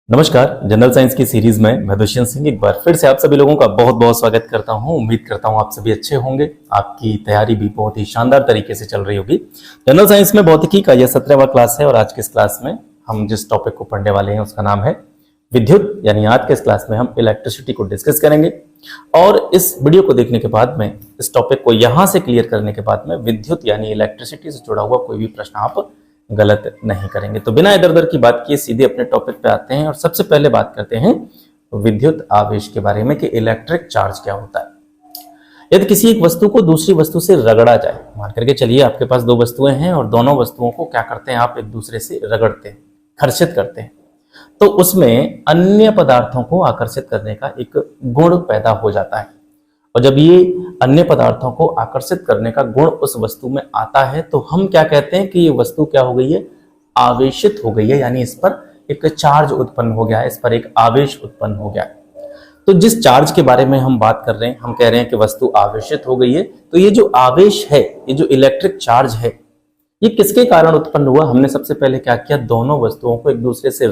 नमस्कार। General science की series में मैं दुष्यंत सिंह एक बार फिर से आप सभी लोगों का बहुत बहुत स्वागत करता हूं। उम्मीद करता हूं आप सभी अच्छे होंगे, आपकी तैयारी भी बहुत ही शानदार तरीके से चल रही होगी। जनरल साइंस में भौतिकी का यह 17वां क्लास है और आज की इस क्लास में हम जिस टॉपिक को पढ़ने वाले हैं उसका नाम है विद्युत। यानी आज के इस क्लास में हम इलेक्ट्रिसिटी को डिस्कस करेंगे और इस वीडियो को देखने के बाद में, इस टॉपिक को यहां से क्लियर करने के बाद में विद्युत यानी इलेक्ट्रिसिटी से जुड़ा हुआ कोई भी प्रश्न आप गलत नहीं करेंगे। तो बिना इधर उधर की बात किए सीधे अपने टॉपिक पे आते हैं और सबसे पहले बात करते हैं विद्युत आवेश के बारे में कि इलेक्ट्रिक चार्ज क्या होता है। यदि किसी एक वस्तु को दूसरी वस्तु से रगड़ा जाए, मान करके चलिए आपके पास दो वस्तुएं हैं और दोनों वस्तुओं को क्या करते हैं, आप एक दूसरे से रगड़ते हैं, घर्षित करते हैं, तो उसमें अन्य पदार्थों को आकर्षित करने का एक गुण पैदा हो जाता है। और जब ये अन्य पदार्थों को आकर्षित करने का गुण उस वस्तु में आता है तो हम क्या कहते हैं कि ये वस्तु क्या हो गई है, आवेशित हो गई है, यानी इस पर एक चार्ज उत्पन्न हो गया है, इस पर एक आवेश उत्पन्न हो गया है। तो जिस चार्ज के बारे में हम बात कर रहे हैं, हम कह रहे हैं कि वस्तु आवेशित हो गई है, तो ये जो आवेश है, ये जो इलेक्ट्रिक चार्ज है, ये किसके कारण उत्पन्न हुआ। हमने सबसे पहले क्या किया, दोनों वस्तुओं को एक दूसरे से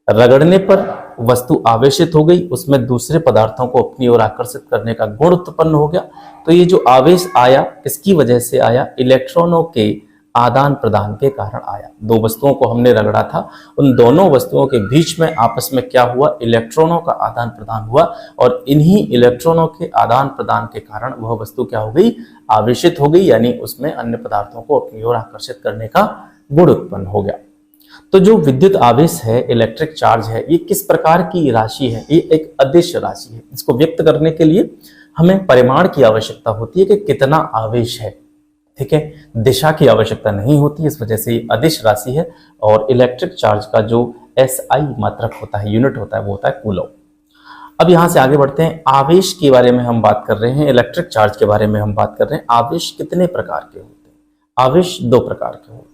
रगड़ने पर वस्तु आवेशित हो गई, उसमें दूसरे पदार्थों को अपनी ओर आकर्षित करने का गुण उत्पन्न हो गया। तो ये जो आवेश आया किसकी वजह से आया, इलेक्ट्रॉनों के आदान प्रदान के कारण आया। दो वस्तुओं को हमने रगड़ा था, उन दोनों वस्तुओं के बीच में आपस में क्या हुआ, इलेक्ट्रॉनों का आदान प्रदान हुआ और इन्हीं इलेक्ट्रॉनों के आदान प्रदान के कारण वह वस्तु क्या हो गई, आवेशित हो गई, यानी उसमें अन्य पदार्थों को अपनी ओर आकर्षित करने का गुण उत्पन्न हो गया। तो जो विद्युत आवेश है, इलेक्ट्रिक चार्ज है, ये किस प्रकार की राशि है, ये एक अदिश राशि है। इसको व्यक्त करने के लिए हमें परिमाण की आवश्यकता होती है कि कितना आवेश है, ठीक है, दिशा की आवश्यकता नहीं होती। इस वजह से ये अदिश राशि है और इलेक्ट्रिक चार्ज का जो SI मात्रक होता है, यूनिट होता है, वो होता है कूलम। अब यहां से आगे बढ़ते हैं। आवेश के बारे में हम बात कर रहे हैं, इलेक्ट्रिक चार्ज के बारे में हम बात कर रहे हैं। आवेश कितने प्रकार के होते हैं, आवेश दो प्रकार के होते हैं।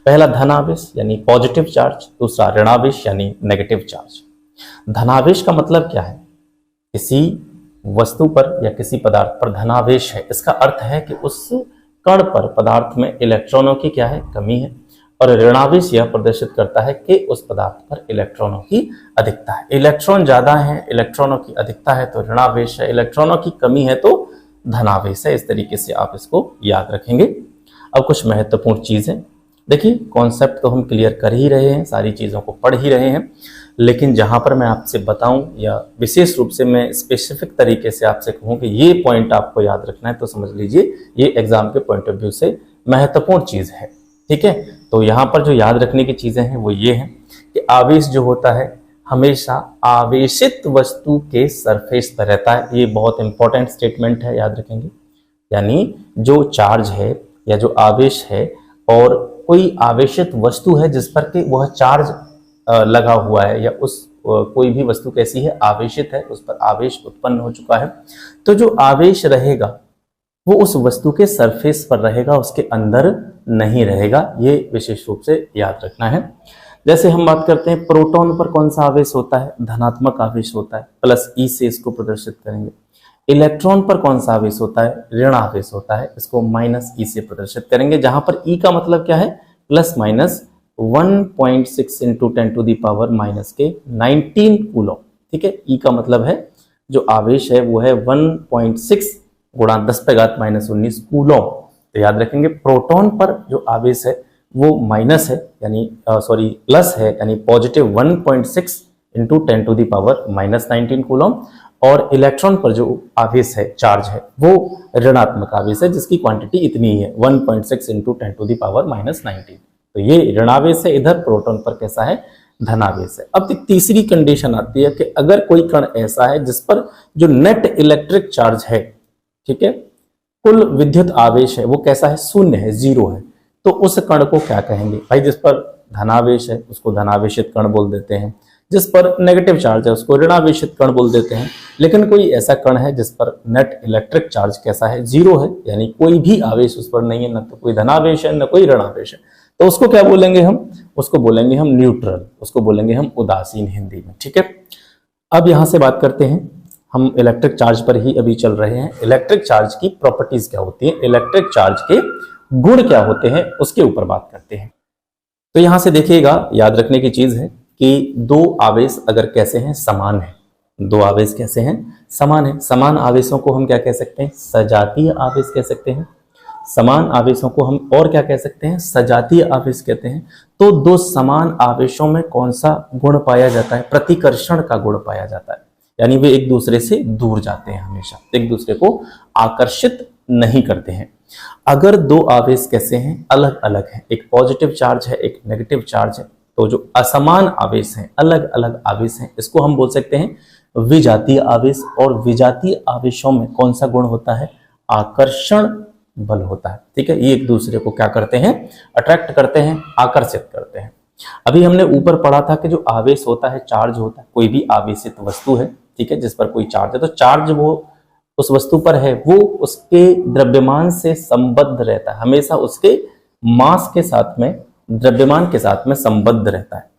पहला धनावेश यानी पॉजिटिव चार्ज, दूसरा ऋणावेश यानी नेगेटिव चार्ज। धनावेश का मतलब क्या है, किसी वस्तु पर या किसी पदार्थ पर धनावेश है, इसका अर्थ है कि उस कण पर, पदार्थ में इलेक्ट्रॉनों की क्या है, कमी है। और ऋणावेश यह प्रदर्शित करता है कि उस पदार्थ पर इलेक्ट्रॉनों की अधिकता है। इलेक्ट्रॉन ज्यादा है, इलेक्ट्रॉनों की अधिकता है तो ऋणावेश है, इलेक्ट्रॉनों की कमी है तो धनावेश है। इस तरीके से आप इसको याद रखेंगे। अब कुछ महत्वपूर्ण चीजें देखिए, कॉन्सेप्ट तो हम क्लियर कर ही रहे हैं, सारी चीज़ों को पढ़ ही रहे हैं, लेकिन जहाँ पर मैं आपसे बताऊं या विशेष रूप से मैं स्पेसिफिक तरीके से आपसे कहूँ कि ये पॉइंट आपको याद रखना है, तो समझ लीजिए ये एग्जाम के पॉइंट ऑफ व्यू से महत्वपूर्ण चीज़ है, ठीक है। तो यहाँ पर जो याद रखने की चीज़ें हैं वो ये हैं कि आवेश जो होता है हमेशा आवेशित वस्तु के सरफेस पर रहता है। ये बहुत इंपॉर्टेंट स्टेटमेंट है, याद रखेंगे। यानी जो चार्ज है या जो आवेश है और कोई आवेशित वस्तु है जिस पर कि वह चार्ज लगा हुआ है, या उस कोई भी वस्तु कैसी है, आवेशित है, उस पर आवेश उत्पन्न हो चुका है, तो जो आवेश रहेगा वो उस वस्तु के सरफेस पर रहेगा, उसके अंदर नहीं रहेगा। ये विशेष रूप से याद रखना है। जैसे हम बात करते हैं प्रोटॉन पर कौन सा आवेश होता है, धनात्मक आवेश होता है, +E से इसको प्रदर्शित करेंगे। इलेक्ट्रॉन पर कौन सा आवेश होता है, ऋण आवेश होता है, इसको -E से प्रदर्शित करेंगे, जहां पर E का मतलब क्या है, ±1.6 × 10⁻⁻⁻19 कूलम, ठीक है। E का मतलब है जो आवेश है वो है 1.6 × 10⁻⁻19 कूलम। तो याद रखेंगे प्रोटॉन पर जो आवेश है वो माइनस है, यानी प्लस है, यानी पॉजिटिव 1.6 × 10⁻⁻19 कूलम, और इलेक्ट्रॉन पर जो आवेश है, चार्ज है, वो ऋणात्मक आवेश है जिसकी क्वांटिटी इतनी ही है, 1.6 × 10⁻⁻19। तो ये ऋणावेश है। इधर प्रोटॉन पर कैसा है, धनावेश है। अब तीसरी कंडीशन आती है कि अगर कोई कण ऐसा है जिस पर जो नेट इलेक्ट्रिक चार्ज है, ठीक है, कुल विद्युत आवेश है, वो कैसा है, शून्य है, 0 है, तो उस कण को क्या कहेंगे भाई। जिस पर धनावेश है उसको धनावेशित कण बोल देते हैं, जिस पर नेगेटिव चार्ज है उसको ऋणावेशित कण बोल देते हैं। लेकिन कोई ऐसा कण है जिस पर नेट इलेक्ट्रिक चार्ज कैसा है, 0 है, यानी कोई भी आवेश उस पर नहीं है, न तो कोई धनावेश है न कोई ऋणावेश है, तो उसको क्या बोलेंगे हम, उसको बोलेंगे हम न्यूट्रल, उसको बोलेंगे हम उदासीन हिंदी में, ठीक है। अब यहां से बात करते हैं, हम इलेक्ट्रिक चार्ज पर ही अभी चल रहे हैं। इलेक्ट्रिक चार्ज की प्रॉपर्टीज क्या होती है, इलेक्ट्रिक चार्ज के गुण क्या होते हैं, उसके ऊपर बात करते हैं। तो यहां से देखिएगा, याद रखने की चीज है कि दो आवेश अगर कैसे हैं, समान है, दो आवेश कैसे हैं, समान है। समान आवेशों को हम क्या कह सकते हैं, सजातीय आवेश कह सकते हैं। समान आवेशों को हम और क्या कह सकते हैं, सजातीय आवेश कहते हैं। तो दो समान आवेशों में कौन सा गुण पाया जाता है, प्रतिकर्षण का गुण पाया जाता है, यानी वे एक दूसरे से दूर जाते हैं, हमेशा एक दूसरे को आकर्षित नहीं करते हैं। अगर दो आवेश कैसे हैं, अलग अलग हैं, एक पॉजिटिव चार्ज है, एक नेगेटिव चार्ज है, तो जो असमान आवेश हैं, अलग अलग आवेश हैं, इसको हम बोल सकते हैं विजातीय आवेश। और विजातीय आवेशों में कौन सा गुण होता है, आकर्षण बल होता है। ठीक है, ये एक दूसरे को क्या करते हैं, अट्रैक्ट करते हैं, आकर्षित करते हैं। अभी हमने ऊपर पढ़ा था कि जो आवेश होता है, चार्ज होता है, कोई भी आवेशित वस्तु है, ठीक है, जिस पर कोई चार्ज है, तो चार्ज वो उस वस्तु पर है, वो उसके द्रव्यमान से संबद्ध रहता है, हमेशा उसके मास के साथ में, द्रव्यमान के साथ में संबद्ध रहता है,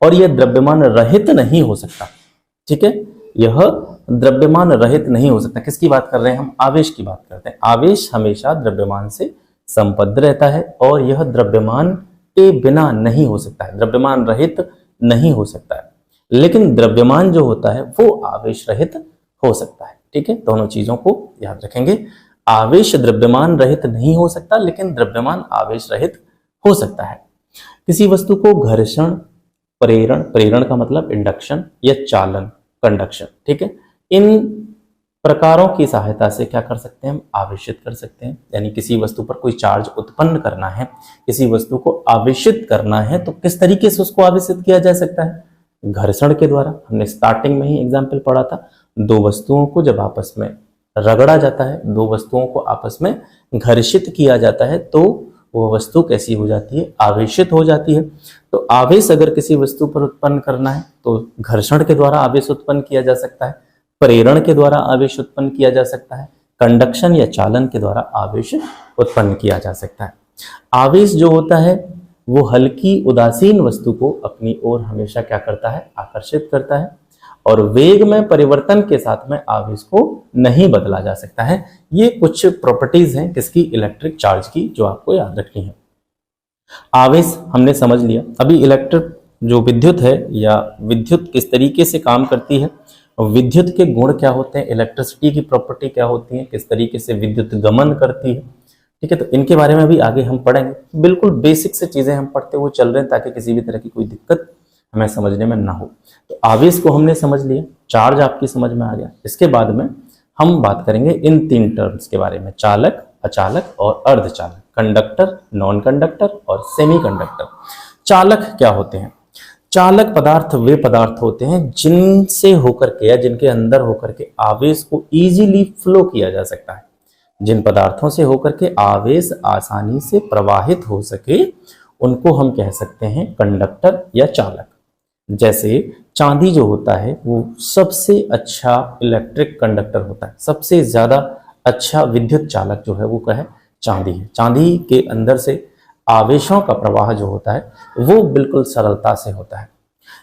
और यह द्रव्यमान रहित नहीं हो सकता। ठीक है, यह द्रव्यमान रहित नहीं हो सकता। किसकी बात कर रहे हैं हम, आवेश की बात करते हैं। आवेश हमेशा द्रव्यमान से संबद्ध रहता है और यह द्रव्यमान के बिना नहीं हो सकता है, द्रव्यमान रहित नहीं हो सकता है। लेकिन द्रव्यमान जो होता है वो आवेश रहित हो सकता है। ठीक है, दोनों चीजों को याद रखेंगे। आवेश द्रव्यमान रहित नहीं हो सकता, लेकिन द्रव्यमान आवेश रहित हो सकता है। किसी वस्तु को घर्षण, प्रेरण, प्रेरण का मतलब इंडक्शन, या चालन, कंडक्शन, ठीक है, इन प्रकारों की सहायता से क्या कर सकते हैं, हम आवेशित कर सकते हैं। यानी किसी वस्तु पर कोई चार्ज उत्पन्न करना है, किसी वस्तु को आवेशित करना है, तो किस तरीके से उसको आवेशित किया जा सकता है, घर्षण के द्वारा। हमने स्टार्टिंग में ही एग्जाम्पल पढ़ा था, दो वस्तुओं को जब आपस में रगड़ा जाता है, दो वस्तुओं को आपस में घर्षित किया जाता है, तो वो वस्तु कैसी हो जाती है, आवेशित हो जाती है। तो आवेश अगर किसी वस्तु पर उत्पन्न करना है तो घर्षण के द्वारा आवेश उत्पन्न किया जा सकता है, प्रेरण के द्वारा आवेश उत्पन्न किया जा सकता है, कंडक्शन या चालन के द्वारा आवेश उत्पन्न किया जा सकता है। आवेश जो होता है वो हल्की उदासीन वस्तु को अपनी ओर हमेशा क्या करता है, आकर्षित करता है, और वेग में परिवर्तन के साथ में आवेश को नहीं बदला जा सकता है। ये कुछ प्रॉपर्टीज हैं किसकी, इलेक्ट्रिक चार्ज की, जो आपको याद रखनी है। आवेश हमने समझ लिया। अभी इलेक्ट्रिक जो विद्युत है, या विद्युत किस तरीके से काम करती है, विद्युत के गुण क्या होते हैं, इलेक्ट्रिसिटी की प्रॉपर्टी क्या होती है, किस तरीके से विद्युत गमन करती है। ठीक है, तो इनके बारे में भी आगे हम पढ़ेंगे। बिल्कुल बेसिक से चीजें हम पढ़ते हुए चल रहे हैं, ताकि किसी भी तरह की कोई दिक्कत हमें समझने में ना हो। तो आवेश को हमने समझ लिया, चार्ज आपकी समझ में आ गया। इसके बाद में हम बात करेंगे इन तीन टर्म्स के बारे में, चालक, अचालक और अर्धचालक, कंडक्टर, नॉन कंडक्टर और सेमी कंडक्टर। चालक क्या होते हैं, चालक पदार्थ वे पदार्थ होते हैं जिनसे होकर के या जिनके अंदर होकर के आवेश को इजीली फ्लो किया जा सकता है। जिन पदार्थों से होकर के आवेश आसानी से प्रवाहित हो सके, उनको हम कह सकते हैं कंडक्टर या चालक। जैसे चांदी जो होता है वो सबसे अच्छा इलेक्ट्रिक कंडक्टर होता है, सबसे ज्यादा अच्छा विद्युत चालक जो है वो क्या है, चांदी है। चांदी के अंदर से आवेशों का प्रवाह जो होता है वो बिल्कुल सरलता से होता है।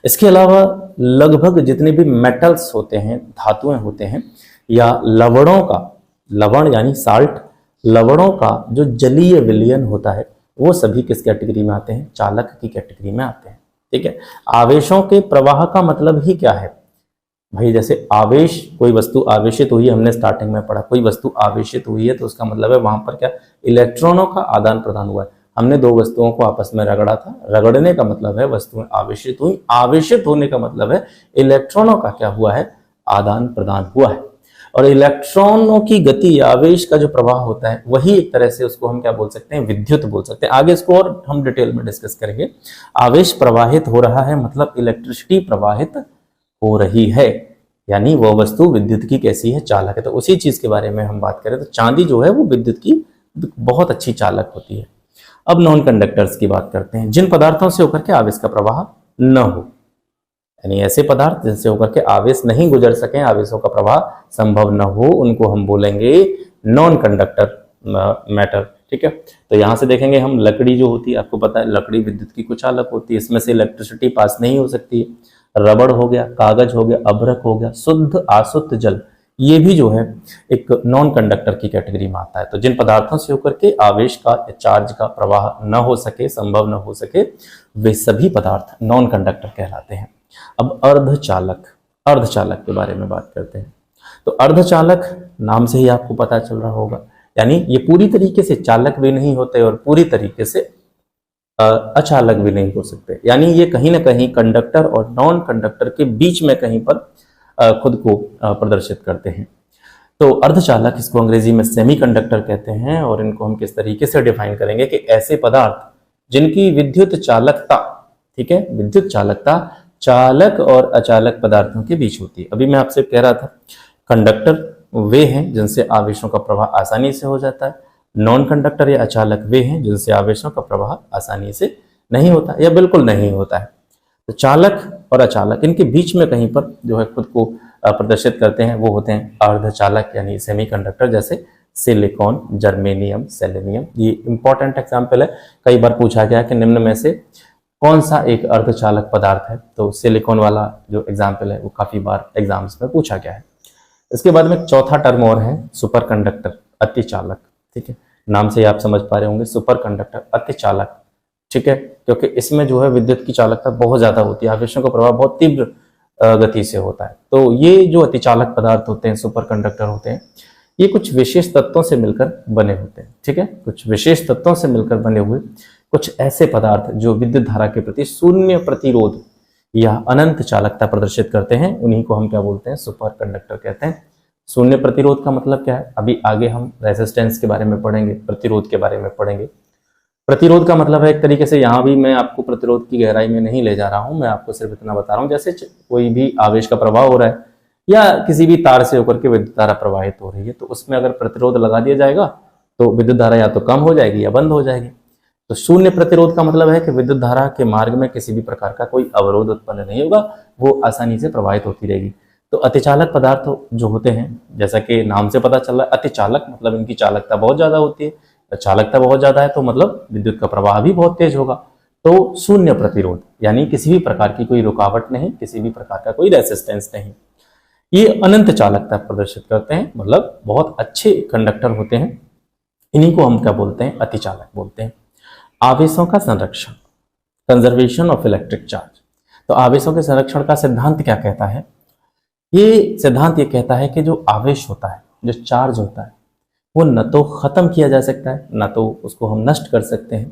इसके अलावा लगभग जितने भी मेटल्स होते हैं, धातुएं होते हैं, या लवणों का, लवण यानी साल्ट, लवणों का जो जलीय विलयन होता है, वो सभी किस कैटेगरी में आते हैं, चालक की कैटेगरी में आते हैं। ठीक है, आवेशों के प्रवाह का मतलब ही क्या है भाई, जैसे आवेश, कोई वस्तु आवेशित हुई है, हमने स्टार्टिंग में पढ़ा, कोई वस्तु आवेशित हुई है तो उसका मतलब है वहां पर क्या, इलेक्ट्रॉनों का आदान प्रदान हुआ है। हमने दो वस्तुओं को आपस में रगड़ा था, रगड़ने का मतलब है वस्तुएं आवेशित हुई, आवेशित होने का मतलब है इलेक्ट्रॉनों का क्या हुआ है, आदान प्रदान हुआ है। और इलेक्ट्रॉनों की गति, आवेश का जो प्रवाह होता है, वही एक तरह से उसको हम क्या बोल सकते हैं, विद्युत बोल सकते हैं। आगे इसको और हम डिटेल में डिस्कस करेंगे। आवेश प्रवाहित हो रहा है मतलब इलेक्ट्रिसिटी प्रवाहित हो रही है, यानी वह वस्तु विद्युत की कैसी है, चालक है। तो उसी चीज के बारे में हम बात करें तो चांदी जो है वो विद्युत की बहुत अच्छी चालक होती है। अब नॉन कंडक्टर्स की बात करते हैं, जिन पदार्थों से होकर के आवेश का प्रवाह न हो, यानी ऐसे पदार्थ जिनसे होकर के आवेश नहीं गुजर सके, आवेशों का प्रवाह संभव न हो, उनको हम बोलेंगे नॉन कंडक्टर मैटर। ठीक है, तो यहां से देखेंगे हम, लकड़ी जो होती है, आपको पता है लकड़ी विद्युत की कुछ चालक होती है, इसमें से इलेक्ट्रिसिटी पास नहीं हो सकती है। रबड़ हो गया, कागज हो गया, अभ्रक हो गया, शुद्ध अशुद्ध जल, ये भी जो है एक नॉन कंडक्टर की कैटेगरी में आता है। तो जिन पदार्थों से होकर के आवेश का या चार्ज का प्रवाह न हो सके, संभव न हो सके, वे सभी पदार्थ नॉन कंडक्टर कहलाते हैं। अब अर्धचालक के बारे में बात करते हैं। तो अर्धचालक नाम से ही आपको पता चल रहा होगा, यानी ये पूरी तरीके से चालक भी नहीं होते और पूरी तरीके से अचालक भी नहीं हो सकते, यानी ये कहीं ना कहीं कंडक्टर और नॉन कंडक्टर के बीच में कहीं पर खुद को प्रदर्शित करते हैं। तो अर्धचालक, इसको अंग्रेजी में सेमीकंडक्टर कहते हैं। और इनको हम किस तरीके से डिफाइन करेंगे कि ऐसे पदार्थ जिनकी विद्युत चालकता, ठीक है, विद्युत चालकता चालक और अचालक पदार्थों के बीच होती है। अभी मैं आपसे कह रहा था कंडक्टर वे हैं जिनसे आवेशों का प्रवाह आसानी से हो जाता है, नॉन कंडक्टर या अचालक वे हैं जिनसे आवेशों का प्रवाह आसानी से नहीं होता या बिल्कुल नहीं होता है। तो चालक और अचालक, इनके बीच में कहीं पर जो है खुद को प्रदर्शित करते हैं, वो होते हैं अर्धचालक यानी सेमीकंडक्टर, जैसे सिलिकॉन, जर्मेनियम, सेलेनियम। ये इंपॉर्टेंट एग्जाम्पल है, कई बार पूछा गया कि निम्न में से कौन सा एक अर्धचालक पदार्थ है। तो सिलिकॉन वाला जो एग्जाम्पल है वो काफी बार एग्जाम्स में पूछा गया है। इसके बाद में चौथा टर्म और है सुपर कंडक्टर, अतिचालक। ठीक है, नाम से ही आप समझ पा रहे होंगे, सुपर कंडक्टर, अतिचालक। ठीक है, क्योंकि इसमें जो है विद्युत की चालकता बहुत ज्यादा होती है, आवेशों का प्रवाह बहुत तीव्र गति से होता है। तो ये जो अतिचालक पदार्थ होते हैं, सुपर कंडक्टर होते हैं, ये कुछ विशेष तत्वों से मिलकर बने होते हैं। ठीक है, कुछ विशेष तत्वों से मिलकर बने हुए कुछ ऐसे पदार्थ जो विद्युत धारा के प्रति शून्य प्रतिरोध या अनंत चालकता प्रदर्शित करते हैं, उन्हीं को हम क्या बोलते हैं, सुपर कंडक्टर कहते हैं। शून्य प्रतिरोध का मतलब क्या है, अभी आगे हम रेजिस्टेंस के बारे में पढ़ेंगे, प्रतिरोध के बारे में पढ़ेंगे। प्रतिरोध का मतलब है एक तरीके से, यहाँ भी मैं आपको प्रतिरोध की गहराई में नहीं ले जा रहा हूं, मैं आपको सिर्फ इतना बता रहा हूं, जैसे कोई भी आवेश का प्रवाह हो रहा है या किसी भी तार से होकर के विद्युत धारा प्रवाहित हो रही है, तो उसमें अगर प्रतिरोध लगा दिया जाएगा तो विद्युत धारा या तो कम हो जाएगी या बंद हो जाएगी। तो शून्य प्रतिरोध का मतलब है कि विद्युत धारा के मार्ग में किसी भी प्रकार का कोई अवरोध उत्पन्न नहीं होगा, वो आसानी से प्रवाहित होती रहेगी। तो अतिचालक पदार्थ जो होते हैं, जैसा कि नाम से पता चल रहा है, अतिचालक मतलब इनकी चालकता बहुत ज्यादा होती है। चालकता बहुत ज्यादा है तो मतलब विद्युत का प्रवाह भी बहुत तेज होगा। तो शून्य प्रतिरोध यानी किसी भी प्रकार की कोई रुकावट नहीं, किसी भी प्रकार का कोई रेसिस्टेंस नहीं, ये अनंत चालकता प्रदर्शित करते हैं, मतलब बहुत अच्छे कंडक्टर होते हैं। इन्हीं को हम क्या बोलते हैं, अतिचालक बोलते हैं। आवेशों का संरक्षण, कंजर्वेशन ऑफ इलेक्ट्रिक चार्ज। तो आवेशों के संरक्षण का सिद्धांत क्या कहता है, ये सिद्धांत ये कहता है कि जो आवेश होता है, जो चार्ज होता है, वो न तो खत्म किया जा सकता है, न तो उसको हम नष्ट कर सकते हैं,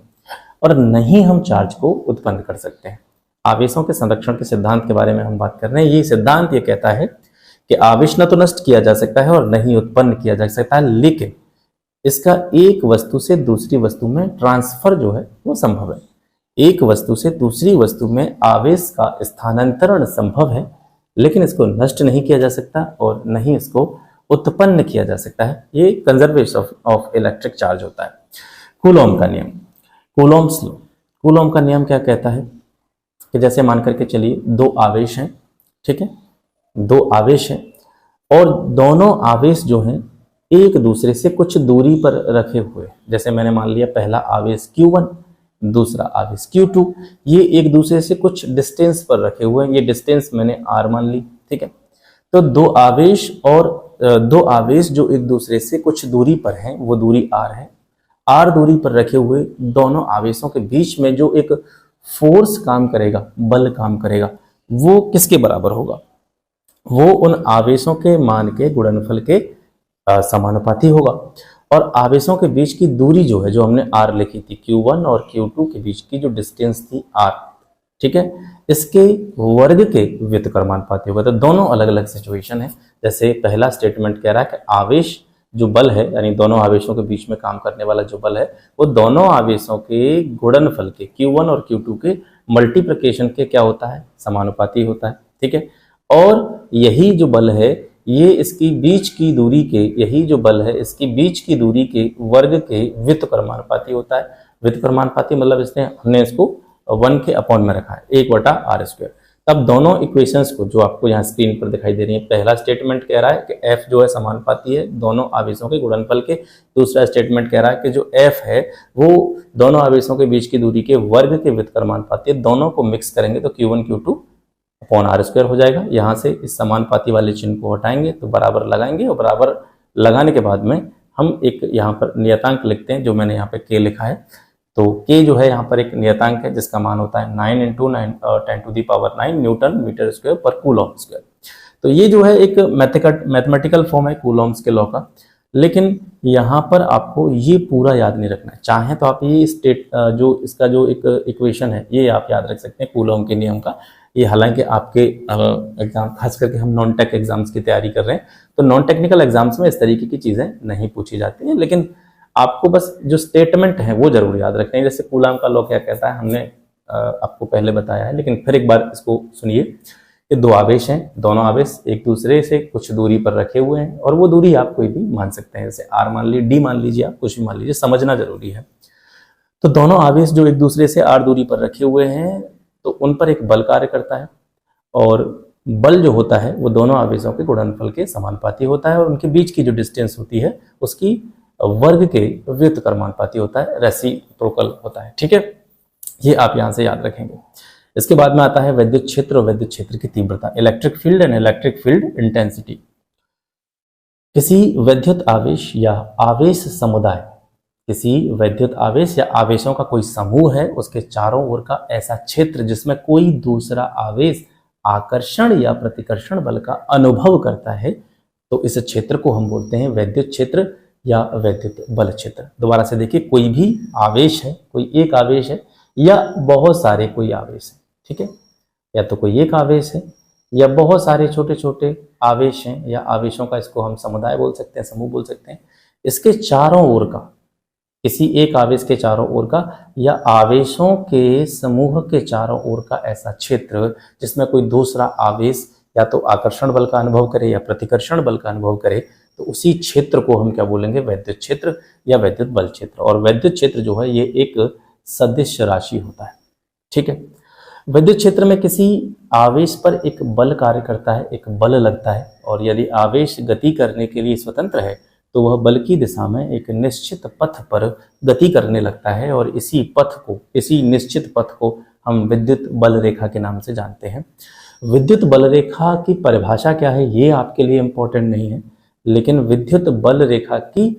और न ही हम चार्ज को उत्पन्न कर सकते हैं। आवेशों के संरक्षण के सिद्धांत के बारे में हम बात कर रहे हैं। ये सिद्धांत ये कहता है कि आवेश न तो नष्ट किया जा सकता है और न ही उत्पन्न किया जा सकता है, लेकिन इसका एक वस्तु से दूसरी वस्तु में ट्रांसफर जो है वो संभव है। एक वस्तु से दूसरी वस्तु में आवेश का स्थानांतरण संभव है, लेकिन इसको नष्ट नहीं किया जा सकता और न ही इसको उत्पन्न किया जा सकता है। ये कंजर्वेशन ऑफ इलेक्ट्रिक चार्ज होता है। कूलॉम का नियम, कूलॉम्स लॉ। कूलॉम का नियम क्या कहता है कि जैसे मान करके चलिए दो आवेश हैं, ठीक है, दो आवेश हैं और दोनों आवेश जो हैं एक दूसरे से कुछ दूरी पर रखे हुए। जैसे मैंने मान लिया पहला आवेश Q1, दूसरा आवेश Q2, ये एक दूसरे से कुछ डिस्टेंस पर रखे हुए हैं। ये डिस्टेंस मैंने R मान ली, ठीक है। तो दो आवेश जो एक दूसरे से कुछ दूरी पर हैं, वो दूरी R है। R दूरी पर रखे हुए दोनों आवेशों के बीच में जो एक फोर्स काम करेगा, बल काम करेगा, वो किसके बराबर होगा, वो उन आवेशों के मान के गुणनफल के समानुपाती होगा। और आवेशों के बीच की दूरी जो है, जो हमने R लिखी थी, Q1 और Q2 के बीच की जो डिस्टेंस थी R, ठीक है, इसके वर्ग के व्युत्क्रमानुपाती होगा। तो दोनों अलग अलग सिचुएशन है। जैसे पहला स्टेटमेंट कह रहा है कि आवेश जो बल है, यानी दोनों आवेशों के बीच में काम करने वाला जो बल है, वो दोनों आवेशों के गुणनफल के Q1 और Q2 के मल्टीप्लिकेशन के क्या होता है, समानुपाती होता है, ठीक है। और यही जो बल है, ये इसकी बीच की दूरी के, यही जो बल है इसकी बीच की दूरी के वर्ग के व्युत्क्रमानुपाती होता है। व्युत्क्रमानुपाती मतलब हमने इसको 1 के अपॉन में रखा है, 1/r²। तब दोनों इक्वेशंस को, जो आपको यहाँ स्क्रीन पर दिखाई दे रही है, पहला स्टेटमेंट कह रहा है कि f जो है समानुपाती है दोनों आवेशों के गुणनफल के। दूसरा स्टेटमेंट कह रहा है कि जो f है वो दोनों आवेशों के बीच की दूरी के वर्ग के व्युत्क्रमानुपाती है। दोनों को मिक्स करेंगे तो Q1 Q2 upon are square हो जाएगा। यहाँ से इस समानुपाती वाले चिन्ह को हटाएंगे तो बराबर लगाएंगे, और बराबर लगाने के बाद में हम एक यहाँ पर नियतांक लिखते हैं, जो मैंने यहाँ पे के लिखा है। तो के जो है यहाँ पर एक नियतांक है जिसका मान होता है 9 × 9 10⁹ न्यूटन मीटर स्क्वायर पर कूलॉम स्क्वायर। तो ये जो है एक मैथमेटिकल फॉर्म है कूलॉम्स के लॉ का, लेकिन यहाँ पर आपको ये पूरा याद नहीं रखना है। चाहे तो आप ये जो इसका जो एक इक्वेशन है ये आप याद रख सकते हैं कूलॉम के नियम का। ये हालांकि आपके एग्जाम, खास करके हम नॉन टेक एग्जाम्स की तैयारी कर रहे हैं, तो नॉन टेक्निकल एग्जाम्स में इस तरीके की चीज़ें नहीं पूछी जाती हैं, लेकिन आपको बस जो स्टेटमेंट है वो जरूर याद रखना है। जैसे कूलॉम का लॉ क्या कहता है, हमने आपको पहले बताया है, लेकिन फिर एक बार इसको सुनिए। ये दो आवेश हैं, दोनों आवेश एक दूसरे से कुछ दूरी पर रखे हुए हैं, और वो दूरी आप कोई भी मान सकते हैं, जैसे आर मान लीजिए, डी मान लीजिए, आप कुछ भी मान लीजिए, समझना जरूरी है। तो दोनों आवेश जो एक दूसरे से आर दूरी पर रखे हुए हैं, तो उन पर एक बल कार्य करता है, और बल जो होता है वो दोनों आवेशों के गुणनफल के समानुपाती होता है, और उनके बीच की जो डिस्टेंस होती है उसकी वर्ग के व्युत्क्रमानुपाती होता है, रेसिप्रोकल होता है। ठीक है, ये आप यहाँ से याद रखेंगे। इसके बाद में आता है वैद्युत क्षेत्र और वैद्युत क्षेत्र की तीव्रता, electric field and electric field intensity. किसी वैद्युत आवेश या आवेश समुदाय, किसी वैद्युत आवेश या आवेशों का कोई समूह है, उसके चारों ओर का ऐसा क्षेत्र जिसमें कोई दूसरा आवेश आकर्षण या प्रतिकर्षण बल का अनुभव करता है, तो इस क्षेत्र को हम बोलते हैं वैद्युत क्षेत्र या वैद्युत बल क्षेत्र। दोबारा से देखिए, कोई भी आवेश है, कोई एक आवेश है या बहुत सारे कोई आवेश है, ठीक है, या तो कोई एक आवेश है या बहुत सारे छोटे छोटे आवेश हैं, या आवेशों का इसको हम समुदाय बोल सकते हैं, समूह बोल सकते हैं। इसके चारों ओर का, किसी एक आवेश के चारों ओर का या आवेशों के समूह के चारों ओर का ऐसा क्षेत्र जिसमें कोई दूसरा आवेश या तो आकर्षण बल का अनुभव करे या प्रतिकर्षण बल का अनुभव करे, तो उसी क्षेत्र को हम क्या बोलेंगे, वैद्युत क्षेत्र या वैद्युत बल क्षेत्र। और वैद्युत क्षेत्र जो है ये एक सदिश राशि होता है। ठीक है, वैद्युत क्षेत्र में किसी आवेश पर एक बल कार्य करता है, एक बल लगता है, और यदि आवेश गति करने के लिए स्वतंत्र है तो वह बल की दिशा में एक निश्चित पथ पर गति करने लगता है, और इसी पथ को, इसी निश्चित पथ को हम विद्युत बल रेखा के नाम से जानते हैं। विद्युत बल रेखा की परिभाषा क्या है ये आपके लिए इम्पोर्टेंट नहीं है, लेकिन विद्युत बल रेखा की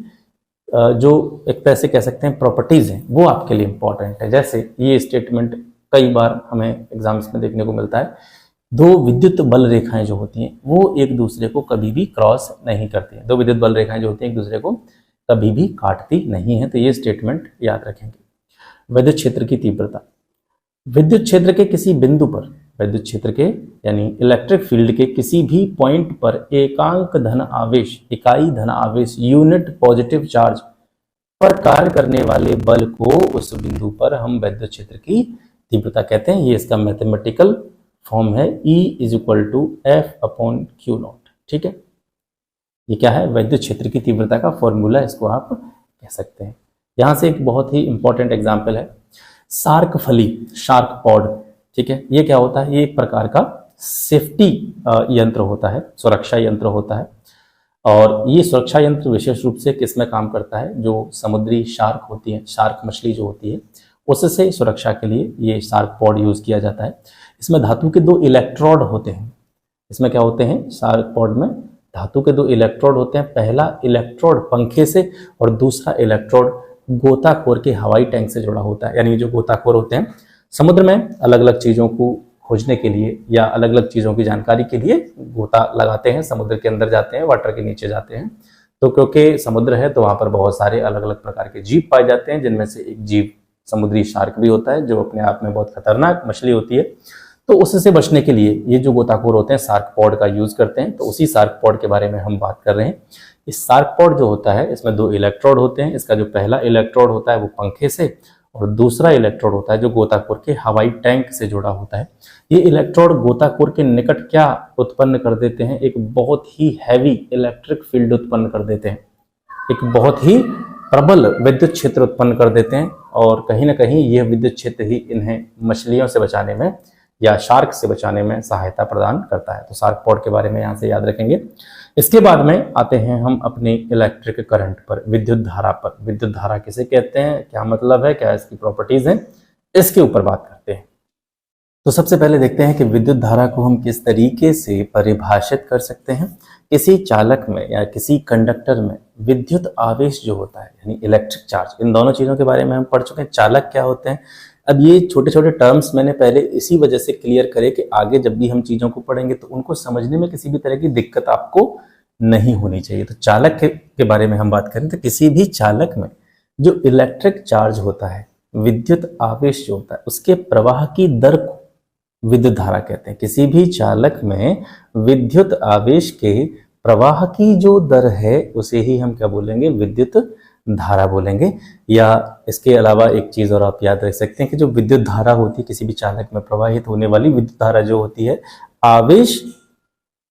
जो एक तरह से कह सकते हैं प्रॉपर्टीज हैं वो आपके लिए इम्पोर्टेंट है। जैसे ये स्टेटमेंट कई बार हमें एग्जाम्स में देखने को मिलता है, दो विद्युत बल रेखाएं जो होती हैं वो एक दूसरे को कभी भी क्रॉस नहीं करती हैं। दो विद्युत बल रेखाएं जो होती हैं एक दूसरे को कभी भी काटती नहीं है, तो ये स्टेटमेंट याद रखेंगे। विद्युत क्षेत्र की तीव्रता, विद्युत क्षेत्र के किसी बिंदु पर, विद्युत क्षेत्र के यानी इलेक्ट्रिक फील्ड के किसी भी पॉइंट पर एकांक धन आवेश, इकाई धन आवेश, यूनिट पॉजिटिव चार्ज पर कार्य करने वाले बल को उस बिंदु पर हम विद्युत क्षेत्र की तीव्रता कहते हैं। ये इसका मैथमेटिकल फॉर्म है, E = F/Q0। ठीक है, ये क्या है, वैद्युत क्षेत्र की तीव्रता का फॉर्मूला इसको आप कह सकते हैं। यहाँ से एक बहुत ही इंपॉर्टेंट एग्जाम्पल है शार्क फली, शार्क पॉड। ठीक है, ये क्या होता है, ये एक प्रकार का सेफ्टी यंत्र होता है, सुरक्षा यंत्र होता है, और ये सुरक्षा यंत्र विशेष रूप से किस में काम करता है, जो समुद्री शार्क होती है, शार्क मछली जो होती है उससे सुरक्षा के लिए ये शार्क पॉड यूज किया जाता है। इसमें धातु के दो इलेक्ट्रोड होते हैं। इसमें क्या होते हैं, शार्क पॉड में धातु के दो इलेक्ट्रोड होते हैं। पहला इलेक्ट्रोड पंखे से और दूसरा इलेक्ट्रोड गोताखोर के हवाई टैंक से जुड़ा होता है। यानी जो गोताखोर होते हैं समुद्र में अलग अलग चीज़ों को खोजने के लिए या अलग अलग चीज़ों की जानकारी के लिए गोता लगाते हैं, समुद्र के अंदर जाते हैं, वाटर के नीचे जाते हैं। तो क्योंकि समुद्र है तो वहाँ पर बहुत सारे अलग अलग प्रकार के जीव पाए जाते हैं, जिनमें से एक जीव समुद्री शार्क भी होता है, जो अपने आप में बहुत खतरनाक मछली होती है। तो उससे बचने के लिए ये जो गोताखोर होते हैं शार्क पॉड का यूज करते हैं। तो उसी शार्क पॉड के बारे में हम बात कर रहे हैं। इस शार्क पॉड जो होता है इसमें दो इलेक्ट्रोड होते हैं। इसका जो पहला इलेक्ट्रोड होता है वो पंखे से, और दूसरा इलेक्ट्रोड होता है जो गोताखोर के हवाई टैंक से जुड़ा होता है। ये इलेक्ट्रोड गोताखोर के निकट क्या उत्पन्न कर देते हैं, एक बहुत ही हैवी इलेक्ट्रिक फील्ड उत्पन्न कर देते हैं, एक बहुत ही प्रबल विद्युत क्षेत्र उत्पन्न कर देते हैं, और कहीं ना कहीं यह विद्युत क्षेत्र ही इन्हें मछलियों से बचाने में या शार्क से बचाने में सहायता प्रदान करता है। तो शार्क पॉड के बारे में यहाँ से याद रखेंगे। इसके बाद में आते हैं हम अपने इलेक्ट्रिक करंट पर, विद्युत धारा पर। विद्युत धारा किसे कहते हैं, क्या मतलब है, क्या इसकी प्रॉपर्टीज हैं, इसके ऊपर बात करते हैं। तो सबसे पहले देखते हैं कि विद्युत धारा को हम किस तरीके से परिभाषित कर सकते हैं। किसी चालक में या किसी कंडक्टर में विद्युत आवेश जो होता है यानी इलेक्ट्रिक चार्ज, इन दोनों चीज़ों के बारे में हम पढ़ चुके हैं। चालक क्या होते हैं, अब ये छोटे छोटे टर्म्स मैंने पहले इसी वजह से क्लियर करे कि आगे जब भी हम चीज़ों को पढ़ेंगे तो उनको समझने में किसी भी तरह की दिक्कत आपको नहीं होनी चाहिए। तो चालक के बारे में हम बात करें तो किसी भी चालक में जो इलेक्ट्रिक चार्ज होता है, विद्युत आवेश जो होता है, उसके प्रवाह की दर को विद्युत धारा कहते हैं। किसी भी चालक में विद्युत आवेश के प्रवाह की जो दर है उसे ही हम क्या बोलेंगे, विद्युत धारा बोलेंगे। या इसके अलावा एक चीज और आप याद रख सकते हैं कि जो विद्युत धारा होती है, किसी भी चालक में प्रवाहित होने वाली विद्युत धारा जो होती है, आवेश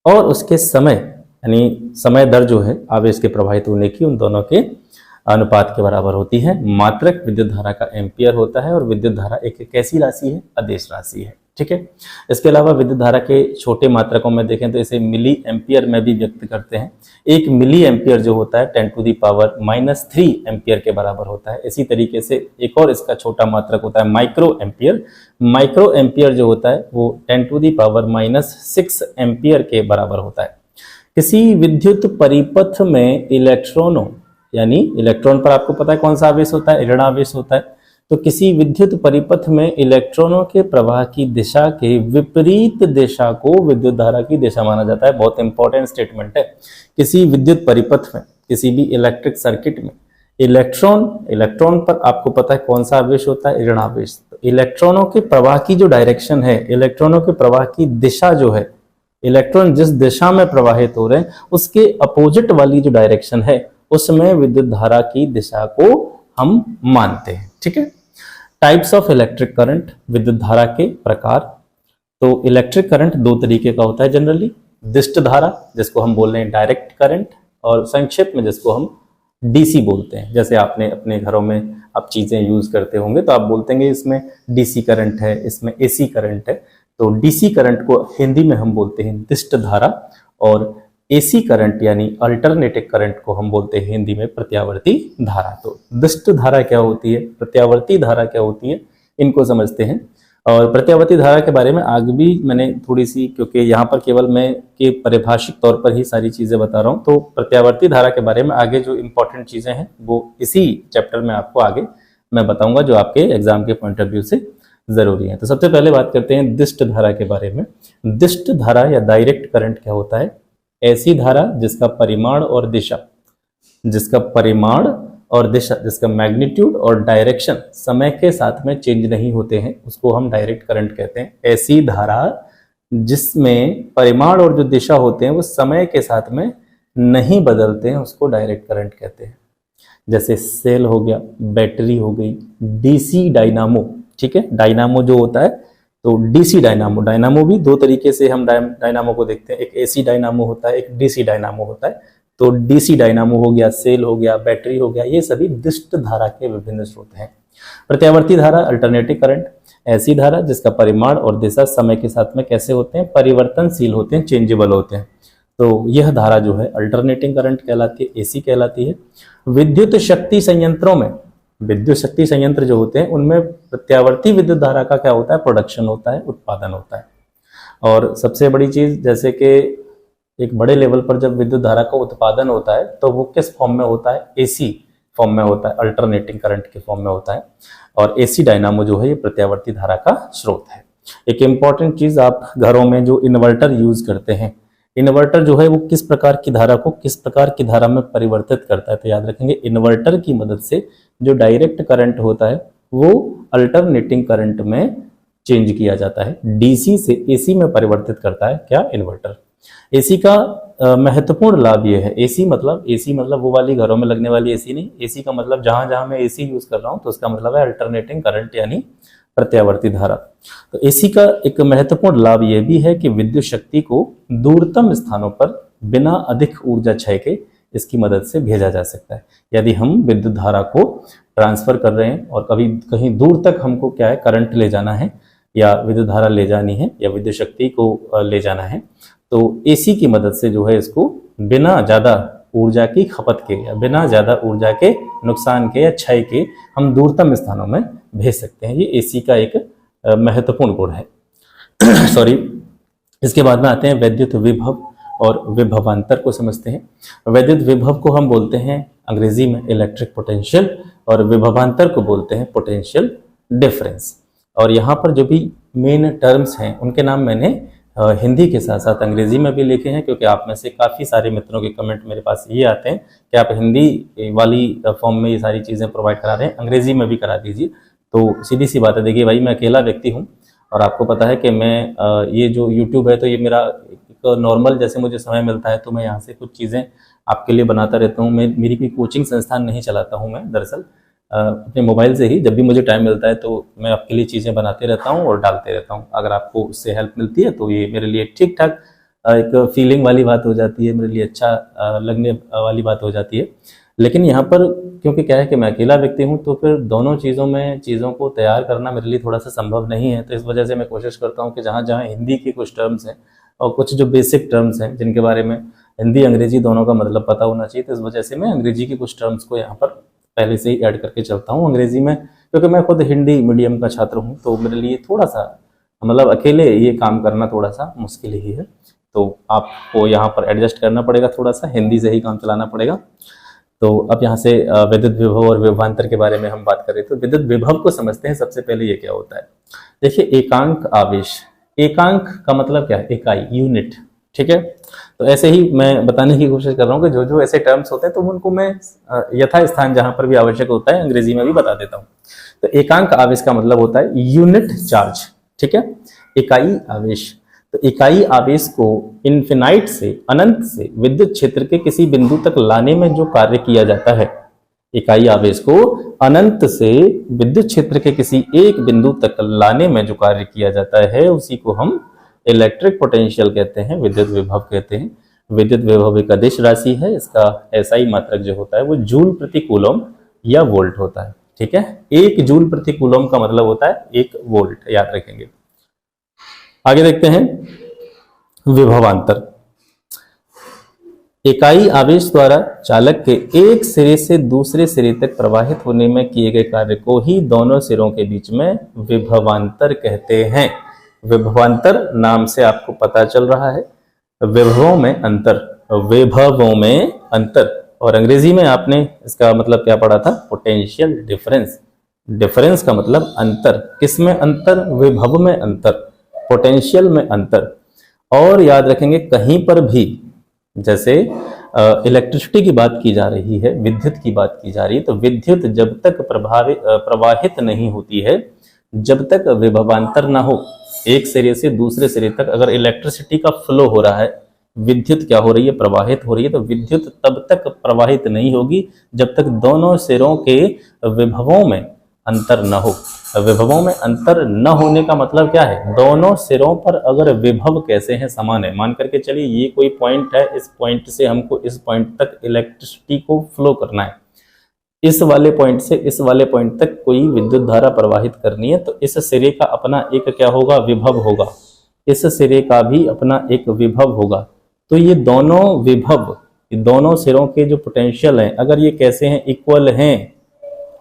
और उसके समय यानी समय दर जो है आवेश के प्रवाहित होने की, उन दोनों के अनुपात के बराबर होती है। मात्रक विद्युत धारा का एम्पियर होता है और विद्युत धारा एक कैसी राशि है, अदिश राशि है। ठीक है। इसके अलावा विद्युत धारा के छोटे मात्रकों में देखें तो इसे मिली एम्पियर में भी व्यक्त करते हैं। एक मिली एम्पियर जो होता है 10⁻³ एम्पियर के बराबर होता है। इसी तरीके से एक और इसका छोटा मात्रक होता है माइक्रो एम्पियर। माइक्रो एम्पियर जो होता है वो 10⁻⁻6 एम्पियर के बराबर होता है। किसी विद्युत परिपथ में इलेक्ट्रॉनों यानी इलेक्ट्रॉन पर आपको पता है कौन सा आवेश होता है, ऋणावेश होता है। तो किसी विद्युत परिपथ में इलेक्ट्रॉनों के प्रवाह की दिशा के विपरीत दिशा को विद्युत धारा की दिशा माना जाता है। बहुत इंपॉर्टेंट स्टेटमेंट है। किसी विद्युत परिपथ में, किसी भी इलेक्ट्रिक सर्किट में इलेक्ट्रॉन पर आपको पता है कौन सा आवेश होता है, ऋणावेश। तो इलेक्ट्रॉनों के प्रवाह की जो डायरेक्शन है, इलेक्ट्रॉनों के प्रवाह की दिशा जो है, इलेक्ट्रॉन जिस दिशा में प्रवाहित हो रहे हैं उसके अपोजिट वाली जो डायरेक्शन है उसमें विद्युत धारा की दिशा को हम मानते हैं। ठीक है। टाइप्स ऑफ इलेक्ट्रिक करंट, विद्युत धारा के प्रकार। तो इलेक्ट्रिक करंट दो तरीके का होता है जनरली, दिष्ट धारा जिसको हम बोल रहे हैं डायरेक्ट करंट, और संक्षेप में जिसको हम डीसी बोलते हैं। जैसे आपने अपने घरों में आप चीजें यूज करते होंगे तो आप बोलते हैं इसमें डीसी करंट है, इसमें एसी करंट है। तो डीसी करंट को हिंदी में हम बोलते हैं दिष्ट धारा, और एसी करंट यानी अल्टरनेटिव करंट को हम बोलते हैं हिंदी में प्रत्यावर्ती धारा। तो दिष्ट धारा क्या होती है, प्रत्यावर्ती धारा क्या होती है, इनको समझते हैं। और प्रत्यावर्ती धारा के बारे में आगे भी मैंने थोड़ी सी, क्योंकि यहाँ पर केवल मैं के परिभाषिक तौर पर ही सारी चीजें बता रहा हूँ, तो प्रत्यावर्ती धारा के बारे में आगे जो इंपॉर्टेंट चीजें हैं वो इसी चैप्टर में आपको आगे मैं बताऊंगा, जो आपके एग्जाम के पॉइंट ऑफ व्यू से जरूरी है। तो सबसे पहले बात करते हैं दिष्ट धारा के बारे में। दिष्ट धारा या डायरेक्ट करंट क्या होता है, ऐसी धारा जिसका परिमाण और दिशा, जिसका मैग्नीट्यूड और डायरेक्शन समय के साथ में चेंज नहीं होते हैं, उसको हम डायरेक्ट करंट कहते हैं। ऐसी धारा जिसमें परिमाण और जो दिशा होते हैं वो समय के साथ में नहीं बदलते हैं, उसको डायरेक्ट करंट कहते हैं। जैसे सेल हो गया, बैटरी हो गई, डीसी डायनामो। ठीक है। डायनामो जो होता है तो डीसी डायनामो भी दो तरीके से हम डायनामो को देखते हैं, एक एसी डायनामो होता है, एक डीसी डायनामो होता है। तो डीसी डायनामो हो गया, सेल हो गया, बैटरी हो गया, ये सभी दिष्ट धारा के विभिन्न स्रोत हैं। प्रत्यावर्ती धारा अल्टरनेटिव करंट, ऐसी धारा जिसका परिमाण और दिशा समय के साथ में कैसे होते हैं, परिवर्तनशील होते हैं, चेंजेबल होते हैं। तो यह धारा जो है अल्टरनेटिंग करंट कहलाती है, एसी कहलाती है। विद्युत शक्ति संयंत्रों में, विद्युत शक्ति संयंत्र जो होते हैं उनमें प्रत्यावर्ती विद्युत धारा का क्या होता है, प्रोडक्शन होता है, उत्पादन होता है। और सबसे बड़ी चीज, जैसे कि एक बड़े लेवल पर जब विद्युत धारा का उत्पादन होता है तो वो किस फॉर्म में होता है, एसी फॉर्म में होता है, अल्टरनेटिंग करंट के फॉर्म में होता है। और एसी डायनामो जो है ये प्रत्यावर्ती धारा का स्रोत है। एक इंपॉर्टेंट चीज, आप घरों में जो इन्वर्टर यूज करते हैं, इन्वर्टर जो है वो किस प्रकार की धारा को किस प्रकार की धारा में परिवर्तित करता है, तो याद रखेंगे इन्वर्टर की मदद से जो डायरेक्ट करंट होता है वो अल्टरनेटिंग करंट में चेंज किया जाता है। डीसी से एसी में परिवर्तित करता है क्या, इन्वर्टर। एसी का महत्वपूर्ण लाभ ये है, एसी मतलब वो वाली घरों में लगने वाली एसी नहीं, एसी का मतलब जहां जहां मैं एसी यूज कर रहा हूं तो उसका मतलब है अल्टरनेटिंग करंट यानी प्रत्यावर्ती धारा। तो एसी का एक महत्वपूर्ण लाभ यह भी है कि विद्युत शक्ति को दूरतम स्थानों पर बिना अधिक ऊर्जा क्षय के इसकी मदद से भेजा जा सकता है। यदि हम विद्युत धारा को ट्रांसफर कर रहे हैं और कभी कहीं दूर तक हमको क्या है, करंट ले जाना है या विद्युत धारा ले जानी है या विद्युत शक्ति को ले जाना है, तो एसी की मदद से जो है इसको बिना ज़्यादा ऊर्जा की खपत के या बिना ज़्यादा ऊर्जा के नुकसान के या क्षय के हम दूरतम स्थानों में भेज सकते हैं। ये एसी का एक महत्वपूर्ण गुण है। सॉरी। इसके बाद में आते हैं वैद्युत विभव और विभवांतर को समझते हैं। वैद्युत विभव को हम बोलते हैं अंग्रेजी में इलेक्ट्रिक पोटेंशियल, और विभवांतर को बोलते हैं पोटेंशियल डिफरेंस। और यहाँ पर जो भी मेन टर्म्स हैं उनके नाम मैंने हिंदी के साथ साथ अंग्रेजी में भी लिखे हैं, क्योंकि आप में से काफ़ी सारे मित्रों के कमेंट मेरे पास ये आते हैं कि आप हिंदी वाली फॉर्म में ये सारी चीज़ें प्रोवाइड करा रहे हैं, अंग्रेजी में भी करा दीजिए। तो सीधी सी बात है, देखिए भाई मैं अकेला व्यक्ति हूँ और आपको पता है कि मैं ये जो यूट्यूब है तो ये मेरा एक नॉर्मल, जैसे मुझे समय मिलता है तो मैं यहाँ से कुछ चीज़ें आपके लिए बनाता रहता हूँ। मैं मेरी कोई कोचिंग संस्थान नहीं चलाता हूँ, मैं दरअसल अपने मोबाइल से ही जब भी मुझे टाइम मिलता है तो मैं आपके लिए चीज़ें बनाते रहता हूँ और डालते रहता हूँ। अगर आपको उससे हेल्प मिलती है तो ये मेरे लिए ठीक ठाक एक फीलिंग वाली बात हो जाती है, मेरे लिए अच्छा लगने वाली बात हो जाती है। लेकिन यहाँ पर क्योंकि क्या है कि मैं अकेला व्यक्ति हूँ, तो फिर दोनों चीज़ों में चीज़ों को तैयार करना मेरे लिए थोड़ा सा संभव नहीं है। तो इस वजह से मैं कोशिश करता हूँ कि जहाँ जहाँ हिंदी के कुछ टर्म्स हैं और कुछ जो बेसिक टर्म्स हैं जिनके बारे में हिंदी अंग्रेजी दोनों का मतलब पता होना चाहिए, तो इस वजह से मैं अंग्रेजी के कुछ टर्म्स को यहाँ पर पहले से ही ऐड करके चलता हूँ अंग्रेजी में, क्योंकि मैं खुद हिंदी मीडियम का छात्र हूँ। तो मेरे लिए थोड़ा सा मतलब अकेले ये काम करना थोड़ा सा मुश्किल ही है, तो आपको यहाँ पर एडजस्ट करना पड़ेगा, थोड़ा सा हिंदी से ही काम चलाना पड़ेगा। तो अब यहाँ से विद्युत विभव और विभवांतर के बारे में हम बात करें तो विद्युत विभव को समझते हैं। सबसे पहले ये क्या होता है, देखिए एकांक आवेश। एकांक का मतलब क्या है, इकाई, यूनिट, ठीक है। तो ऐसे ही मैं बताने की कोशिश कर रहा हूँ कि जो जो ऐसे टर्म्स होते हैं तो उनको मैं यथा स्थान जहां पर भी आवश्यक होता है अंग्रेजी में भी बता देता हूँ। तो एकांक आवेश का मतलब होता है यूनिट चार्ज, ठीक है, इकाई आवेश। तो इकाई आवेश को इन्फिनाइट से, अनंत से विद्युत क्षेत्र के किसी बिंदु तक लाने में जो कार्य किया जाता है, इकाई आवेश को अनंत से विद्युत क्षेत्र के किसी एक बिंदु तक लाने में जो कार्य किया जाता है उसी को हम इलेक्ट्रिक पोटेंशियल कहते हैं, विद्युत विभव कहते हैं। विद्युत विभव एक अदिश राशि है, इसका एसआई मात्रक जो होता है वो जूल प्रति कूलम या वोल्ट होता है, ठीक है। 1 जूल प्रति कूलम का मतलब होता है 1 वोल्ट, याद रखेंगे। आगे देखते हैं विभवांतर। इकाई आवेश द्वारा चालक के एक सिरे से दूसरे सिरे तक प्रवाहित होने में किए गए कार्य को ही दोनों सिरों के बीच में विभवांतर कहते हैं। विभवांतर नाम से आपको पता चल रहा है विभवों में अंतर, विभवों में अंतर। और अंग्रेजी में आपने इसका मतलब क्या पढ़ा था, पोटेंशियल डिफरेंस। डिफरेंस का मतलब अंतर, किसमें अंतर, विभव में अंतर, पोटेंशियल में अंतर। और याद रखेंगे कहीं पर भी जैसे इलेक्ट्रिसिटी की बात की जा रही है, विद्युत की बात की जा रही है, तो विद्युत जब तक प्रवाहित नहीं होती है, जब तक विभवांतर ना हो, एक सिरे से दूसरे सिरे तक अगर इलेक्ट्रिसिटी का फ्लो हो रहा है, विद्युत क्या हो रही है, प्रवाहित हो रही है, तो विद्युत तब तक प्रवाहित नहीं होगी जब तक दोनों सिरों के विभवों में अंतर न हो। विभवों में अंतर न होने का मतलब क्या है, दोनों सिरों पर अगर विभव कैसे हैं, समान है। मान करके चलिए ये कोई पॉइंट है, इस पॉइंट से हमको इस पॉइंट तक इलेक्ट्रिसिटी को फ्लो करना है, इस वाले पॉइंट से इस वाले पॉइंट तक कोई विद्युत धारा प्रवाहित करनी है, तो इस सिरे का अपना एक क्या होगा, विभव होगा, इस सिरे का भी अपना एक विभव होगा। तो ये दोनों विभव, दोनों सिरों के जो पोटेंशियल हैं, अगर ये कैसे हैं, इक्वल हैं।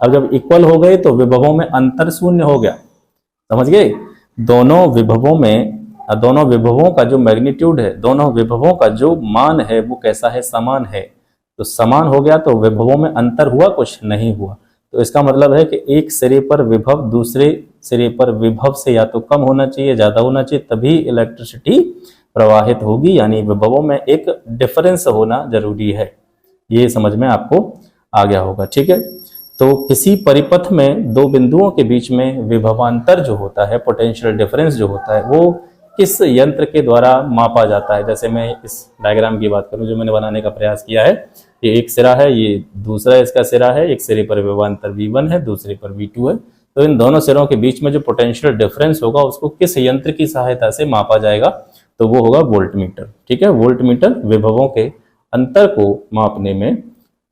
अब जब इक्वल हो गए तो विभवों में अंतर शून्य हो गया, समझ गए। दोनों विभवों का जो मैग्नीट्यूड है, दोनों विभवों का जो मान है वो कैसा है, समान है। तो समान हो गया तो विभवों में अंतर हुआ, कुछ नहीं हुआ। तो इसका मतलब है कि एक सिरे पर विभव दूसरे सिरे पर विभव से या तो कम होना चाहिए, ज्यादा होना चाहिए, तभी इलेक्ट्रिसिटी प्रवाहित होगी, यानी विभवों में एक डिफरेंस होना जरूरी है। ये समझ में आपको आ गया होगा, ठीक है। तो किसी परिपथ में दो बिंदुओं के बीच में विभवांतर जो होता है, पोटेंशियल डिफरेंस जो होता है, वो किस यंत्र के द्वारा मापा जाता है। जैसे मैं इस डायग्राम की बात करूं जो मैंने बनाने का प्रयास किया है, ये एक सिरा है, ये दूसरा इसका सिरा है, एक सिरे पर विभवांतर V1 है, दूसरे पर V2 है। तो इन दोनों सिरों के बीच में जो पोटेंशियल डिफरेंस होगा उसको किस यंत्र की सहायता से मापा जाएगा, तो वो होगा वोल्टमीटर, ठीक है। वोल्टमीटर विभवों के अंतर को मापने में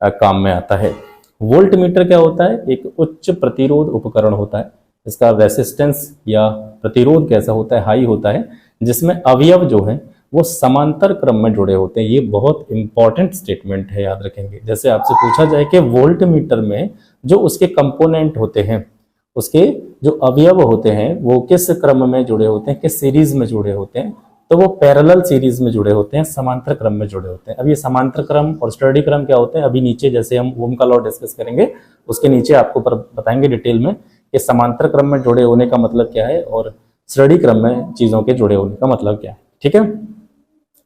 काम में आता है। वोल्टमीटर क्या होता है, एक उच्च प्रतिरोध उपकरण होता है। इसका रेसिस्टेंस या प्रतिरोध कैसा होता है, हाई होता है, जिसमें अवयव जो है वो समांतर क्रम में जुड़े होते हैं। ये बहुत इंपॉर्टेंट स्टेटमेंट है, याद रखेंगे। जैसे आपसे पूछा जाए कि वोल्टमीटर में जो उसके कंपोनेंट होते हैं उसके जो अवयव होते हैं वो किस क्रम में जुड़े होते हैं, किस सीरीज में जुड़े होते हैं, तो वो पैरेलल सीरीज में जुड़े होते हैं, समांतर क्रम में जुड़े होते हैं। अब ये समांतर क्रम और स्टडी क्रम क्या होते हैं, अभी नीचे जैसे हम ओम का लॉ डिस्कस करेंगे उसके नीचे आपको बताएंगे डिटेल में कि समांतर क्रम में जुड़े होने का मतलब क्या है और स्टडी क्रम में चीजों के जुड़े होने का मतलब क्या है। ठीक है,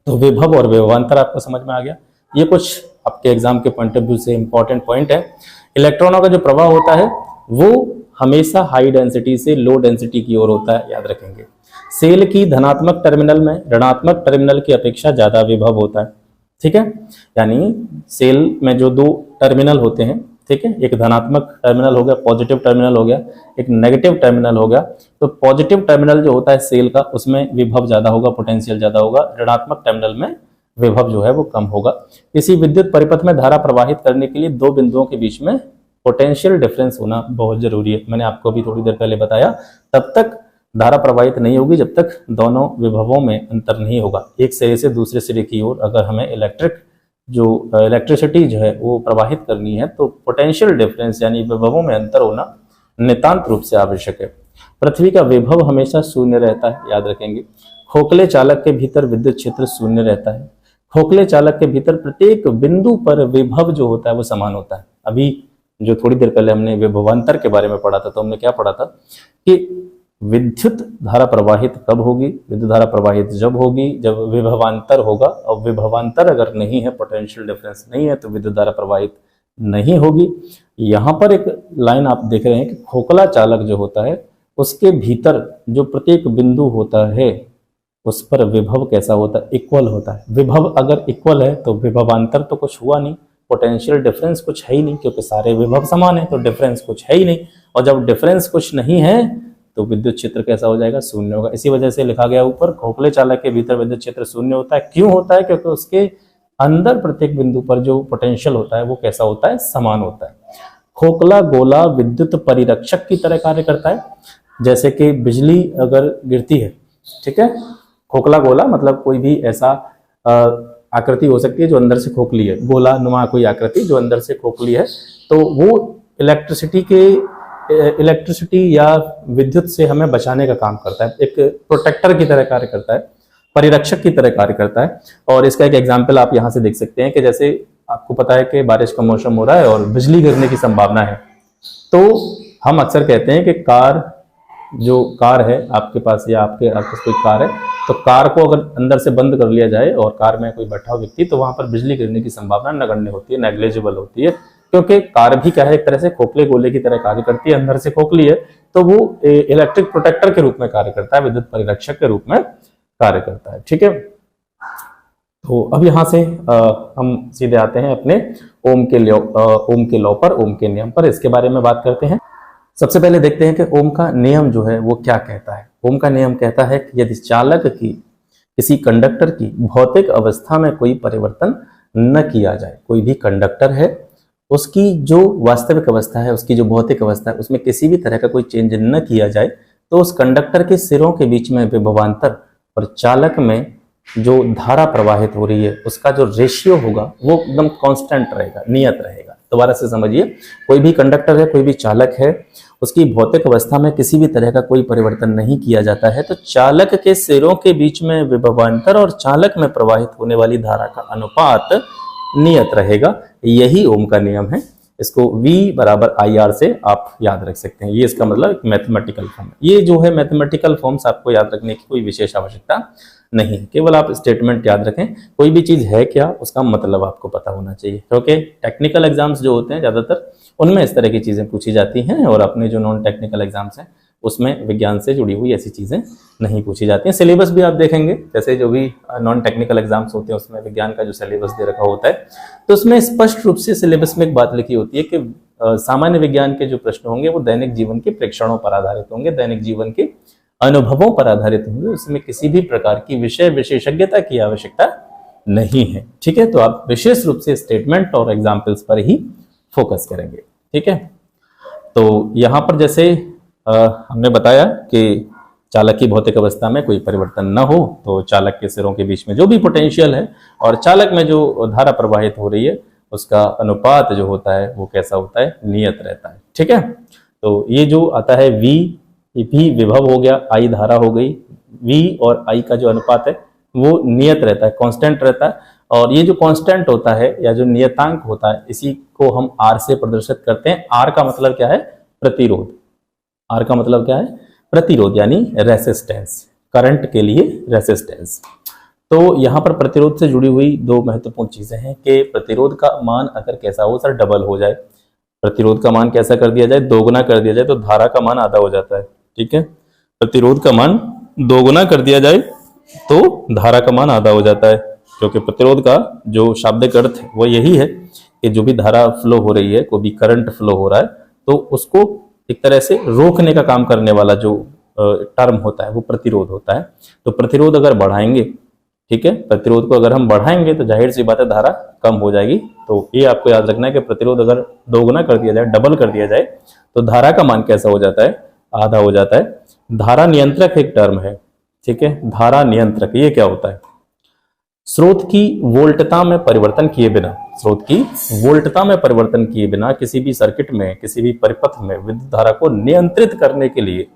तो विभव और विभवांतर आपको समझ में आ गया। ये कुछ आपके एग्जाम के पॉइंट ऑफ व्यू से इंपॉर्टेंट पॉइंट है। इलेक्ट्रॉनों का जो प्रवाह होता है वो हमेशा हाई डेंसिटी से लो डेंसिटी की ओर होता है, याद रखेंगे। सेल की धनात्मक टर्मिनल में ऋणात्मक टर्मिनल की अपेक्षा ज्यादा विभव होता है। ठीक है, यानी सेल में जो दो टर्मिनल होते हैं, ठीक है, एक धनात्मक टर्मिनल हो गया, पॉजिटिव टर्मिनल हो गया, एक नेगेटिव टर्मिनल हो गया। तो पॉजिटिव टर्मिनल जो होता है सेल का उसमें विभव ज्यादा होगा, पोटेंशियल ज्यादा होगा, ऋणात्मक टर्मिनल में विभव जो है वो कम होगा। किसी विद्युत परिपथ में धारा प्रवाहित करने के लिए दो बिंदुओं के बीच में पोटेंशियल डिफरेंस होना बहुत जरूरी है। मैंने आपको अभी थोड़ी देर पहले बताया, तब तक धारा प्रवाहित नहीं होगी जब तक दोनों विभवों में अंतर नहीं होगा। एक सिरे से दूसरे सिरे की ओर अगर हमें इलेक्ट्रिसिटी जो है वो प्रवाहित करनी है तो पोटेंशियल डिफरेंस यानी विभवों में अंतर होना नितांत रूप से आवश्यक है। पृथ्वी का विभव हमेशा शून्य रहता है, याद रखेंगे। खोखले चालक के भीतर विद्युत क्षेत्र शून्य रहता है। खोखले चालक के भीतर प्रत्येक बिंदु पर विभव जो होता है वो समान होता है। अभी जो थोड़ी देर पहले हमने विभवांतर के बारे में पढ़ा था तो हमने क्या पढ़ा था कि विद्युत धारा प्रवाहित कब होगी, विद्युत धारा प्रवाहित जब होगी जब विभवांतर होगा, और विभवांतर अगर नहीं है, पोटेंशियल डिफरेंस नहीं है, तो विद्युत धारा प्रवाहित नहीं होगी। यहाँ पर एक लाइन आप देख रहे हैं कि खोखला चालक जो होता है उसके भीतर जो प्रत्येक बिंदु होता है उस पर विभव कैसा होता है, इक्वल होता है। विभव अगर इक्वल है तो विभवांतर तो कुछ हुआ नहीं, पोटेंशियल डिफरेंस कुछ है ही नहीं, क्योंकि सारे विभव समान है तो डिफरेंस कुछ है ही नहीं। और जब डिफरेंस कुछ नहीं है तो विद्युत क्षेत्र कैसा हो जाएगा, शून्य होगा। इसी वजह से लिखा गया ऊपर खोखले चालक के भीतर विद्युत क्षेत्र शून्य होता है। क्यों होता है, क्योंकि उसके अंदर प्रत्येक बिंदु पर जो पोटेंशियल होता है वो कैसा होता है, समान होता है। खोखला गोला विद्युत परिरक्षक की तरह कार्य करता है। जैसे कि बिजली अगर गिरती है, ठीक है, खोखला गोला मतलब कोई भी ऐसा आकृति हो सकती है जो अंदर से खोखली है, गोला नुमा कोई आकृति जो अंदर से खोखली है, तो वो इलेक्ट्रिसिटी या विद्युत से हमें बचाने का काम करता है, एक प्रोटेक्टर की तरह कार्य करता है, परिरक्षक की तरह कार्य करता है। और इसका एक एग्जाम्पल आप यहाँ से देख सकते हैं कि जैसे आपको पता है कि बारिश का मौसम हो रहा है और बिजली गिरने की संभावना है, तो हम अक्सर कहते हैं कि कार है आपके पास या आपके पास कोई कार है, तो कार को अगर अंदर से बंद कर लिया जाए और कार में कोई बैठा हुआ व्यक्ति, तो वहां पर बिजली गिरने की संभावना नगण्य होती है, नेग्लिजिबल होती है, क्योंकि कार भी क्या है, एक तरह से खोखले गोले की तरह कार्य करती है, अंदर से खोखली है, तो वो इलेक्ट्रिक प्रोटेक्टर के रूप में कार्य करता है, विद्युत परिरक्षक के रूप में कार्य करता है। ठीक है, तो अब यहाँ से हम सीधे आते हैं अपने ओम के लॉ पर, ओम के नियम पर। इसके बारे में बात करते हैं। सबसे पहले देखते हैं कि ओम का नियम जो है वो क्या कहता है। ओम का नियम कहता है कि यदि चालक की किसी कंडक्टर की भौतिक अवस्था में कोई परिवर्तन न किया जाए, कोई भी कंडक्टर है उसकी जो वास्तविक अवस्था है, उसकी जो भौतिक अवस्था है, उसमें किसी भी तरह का कोई चेंज न किया जाए, तो उस कंडक्टर के सिरों के बीच में विभवांतर और चालक में जो धारा प्रवाहित हो रही है उसका जो रेशियो होगा वो एकदम कांस्टेंट रहेगा, नियत रहेगा। दोबारा से समझिए, कोई भी कंडक्टर है, कोई भी चालक है, उसकी भौतिक अवस्था में किसी भी तरह का कोई परिवर्तन नहीं किया जाता है, तो चालक के सिरों के बीच में विभवांतर और चालक में प्रवाहित होने वाली धारा का अनुपात नियत रहेगा। यही ओम का नियम है। इसको V बराबर IR से आप याद रख सकते हैं। ये इसका मतलब एक मैथमेटिकल फॉर्म है। ये जो है मैथमेटिकल फॉर्म्स आपको याद रखने की कोई विशेष आवश्यकता नहीं, केवल आप स्टेटमेंट याद रखें। कोई भी चीज है क्या उसका मतलब आपको पता होना चाहिए, क्योंकि टेक्निकल एग्जाम्स जो होते हैं ज्यादातर उनमें इस तरह की चीजें पूछी जाती हैं, और अपने जो नॉन टेक्निकल एग्जाम्स हैं उसमें विज्ञान से जुड़ी हुई ऐसी चीजें नहीं पूछी जाती हैं। सिलेबस भी आप देखेंगे, जैसे जो भी नॉन टेक्निकल एग्जाम्स होते हैं उसमें विज्ञान का जो सिलेबस दे रखा होता है, तो उसमें स्पष्ट रूप से सिलेबस में एक बात लिखी होती है कि सामान्य विज्ञान के जो प्रश्न होंगे वो दैनिक जीवन के प्रेक्षणों पर आधारित होंगे, दैनिक जीवन के अनुभवों पर आधारित होंगे। उसमें किसी भी प्रकार की विषय विशेषज्ञता की आवश्यकता नहीं है। ठीक है, तो आप विशेष रूप से स्टेटमेंट और एग्जाम्पल्स पर ही फोकस करेंगे। ठीक है, तो यहाँ पर जैसे हमने बताया कि चालक की भौतिक अवस्था में कोई परिवर्तन न हो तो चालक के सिरों के बीच में जो भी पोटेंशियल है और चालक में जो धारा प्रवाहित हो रही है उसका अनुपात जो होता है वो कैसा होता है, नियत रहता है। ठीक है, तो ये जो आता है V, ये भी विभव हो गया, I धारा हो गई। V और I का जो अनुपात है वो नियत रहता है, कांस्टेंट रहता है। और ये जो कांस्टेंट होता है या जो नियतांक होता है, इसी को हम R से प्रदर्शित करते हैं। R का मतलब क्या है? प्रतिरोध। R का मतलब क्या है? प्रतिरोध, यानी रेसिस्टेंस, करंट के लिए रेसिस्टेंस। तो यहाँ पर प्रतिरोध से जुड़ी हुई दो महत्वपूर्ण चीजें हैं कि प्रतिरोध का मान अगर कैसा हो सर, डबल हो जाए, प्रतिरोध का मान कैसा कर दिया जाए, दोगुना कर दिया जाए, तो धारा का मान आधा हो जाता है। ठीक है, प्रतिरोध का मान दोगुना कर दिया जाए तो धारा का मान आधा हो जाता है, क्योंकि प्रतिरोध का जो शाब्दिक अर्थ है वो यही है कि जो भी धारा फ्लो हो रही है, कोई भी करंट फ्लो हो रहा है, तो उसको एक तरह से रोकने का काम करने वाला जो टर्म होता है वो प्रतिरोध होता है। तो प्रतिरोध अगर बढ़ाएंगे, ठीक है, प्रतिरोध को अगर हम बढ़ाएंगे तो जाहिर सी बात है धारा कम हो जाएगी। तो ये आपको याद रखना है कि प्रतिरोध अगर दोगुना कर दिया जाए, डबल कर दिया जाए, तो धारा का मान कैसा हो जाता है? आधा हो जाता है। धारा नियंत्रक एक टर्म है, ठीक है, धारा नियंत्रक ये क्या होता है? स्रोत की वोल्टता में परिवर्तन किए बिना, स्रोत की वोल्टता में परिवर्तन किए बिना किसी भी सर्किट में, किसी भी परिपथ में विद्युत धारा को नियंत्रित करने के लिए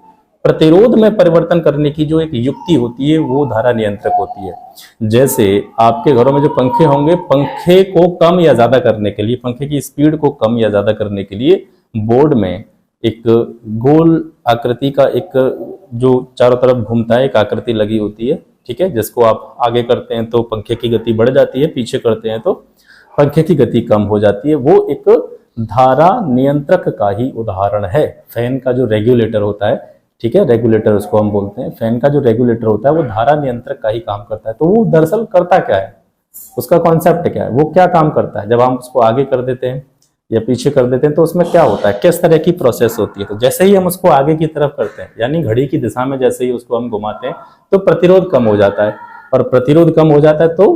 प्रतिरोध में परिवर्तन करने की जो एक युक्ति होती है वो धारा नियंत्रक होती है। जैसे आपके घरों में जो पंखे होंगे, पंखे को कम या ज्यादा करने के लिए, पंखे की स्पीड को कम या ज्यादा करने के लिए बोर्ड में एक गोल आकृति का एक जो चारों तरफ घूमता है एक आकृति लगी होती है, ठीक है, जिसको आप आगे करते हैं तो पंखे की गति बढ़ जाती है, पीछे करते हैं तो पंखे की गति कम हो जाती है। वो एक धारा नियंत्रक का ही उदाहरण है। फैन का जो रेगुलेटर होता है, ठीक है, रेगुलेटर उसको हम बोलते हैं, फैन का जो रेगुलेटर होता है वो धारा नियंत्रक का ही काम करता है। तो वो दरअसल करता क्या है, उसका कॉन्सेप्ट क्या है, वो क्या काम करता है? जब हम उसको आगे कर देते हैं या पीछे कर देते हैं तो उसमें क्या होता है, किस तरह की प्रोसेस होती है? तो जैसे ही हम उसको आगे की तरफ करते हैं, यानी घड़ी की दिशा में जैसे ही उसको हम घुमाते हैं तो प्रतिरोध कम हो जाता है, और प्रतिरोध कम हो जाता है तो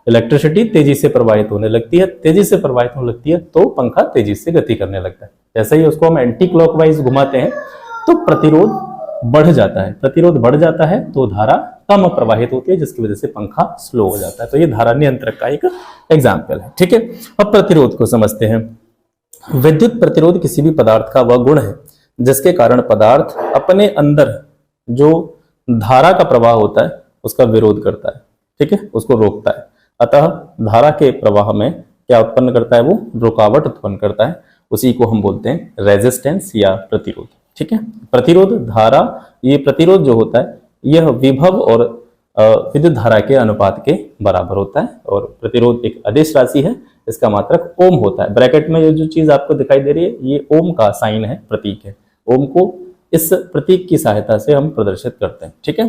इलेक्ट्रिसिटी तेजी से प्रवाहित होने लगती है, तेजी से प्रवाहित होने लगती है तो पंखा तेजी से गति करने लगता है। जैसे ही उसको हम एंटी क्लॉकवाइज घुमाते हैं तो प्रतिरोध बढ़ जाता है, प्रतिरोध बढ़ जाता है तो धारा कम प्रवाहित होती है, जिसकी वजह से पंखा स्लो हो जाता है। तो ये धारा नियंत्रक का एक एग्जाम्पल है, ठीक है। अब प्रतिरोध को समझते हैं। विद्युत प्रतिरोध किसी भी पदार्थ का वह गुण है जिसके कारण पदार्थ अपने अंदर जो धारा का प्रवाह होता है उसका विरोध करता है, ठीक है, उसको रोकता है। अतः धारा के प्रवाह में क्या उत्पन्न करता है? वो रुकावट उत्पन्न करता है। उसी को हम बोलते हैं रेजिस्टेंस या प्रतिरोध, ठीक है। प्रतिरोध धारा, ये प्रतिरोध जो होता है यह विभव और विद्युत धारा के अनुपात के बराबर होता है, और प्रतिरोध एक अदिश राशि है, इसका मात्रक ओम होता है। ब्रैकेट में ये जो चीज आपको दिखाई दे रही है ये ओम का साइन है, प्रतीक है। ओम को इस प्रतीक की सहायता से हम प्रदर्शित करते हैं, ठीक है।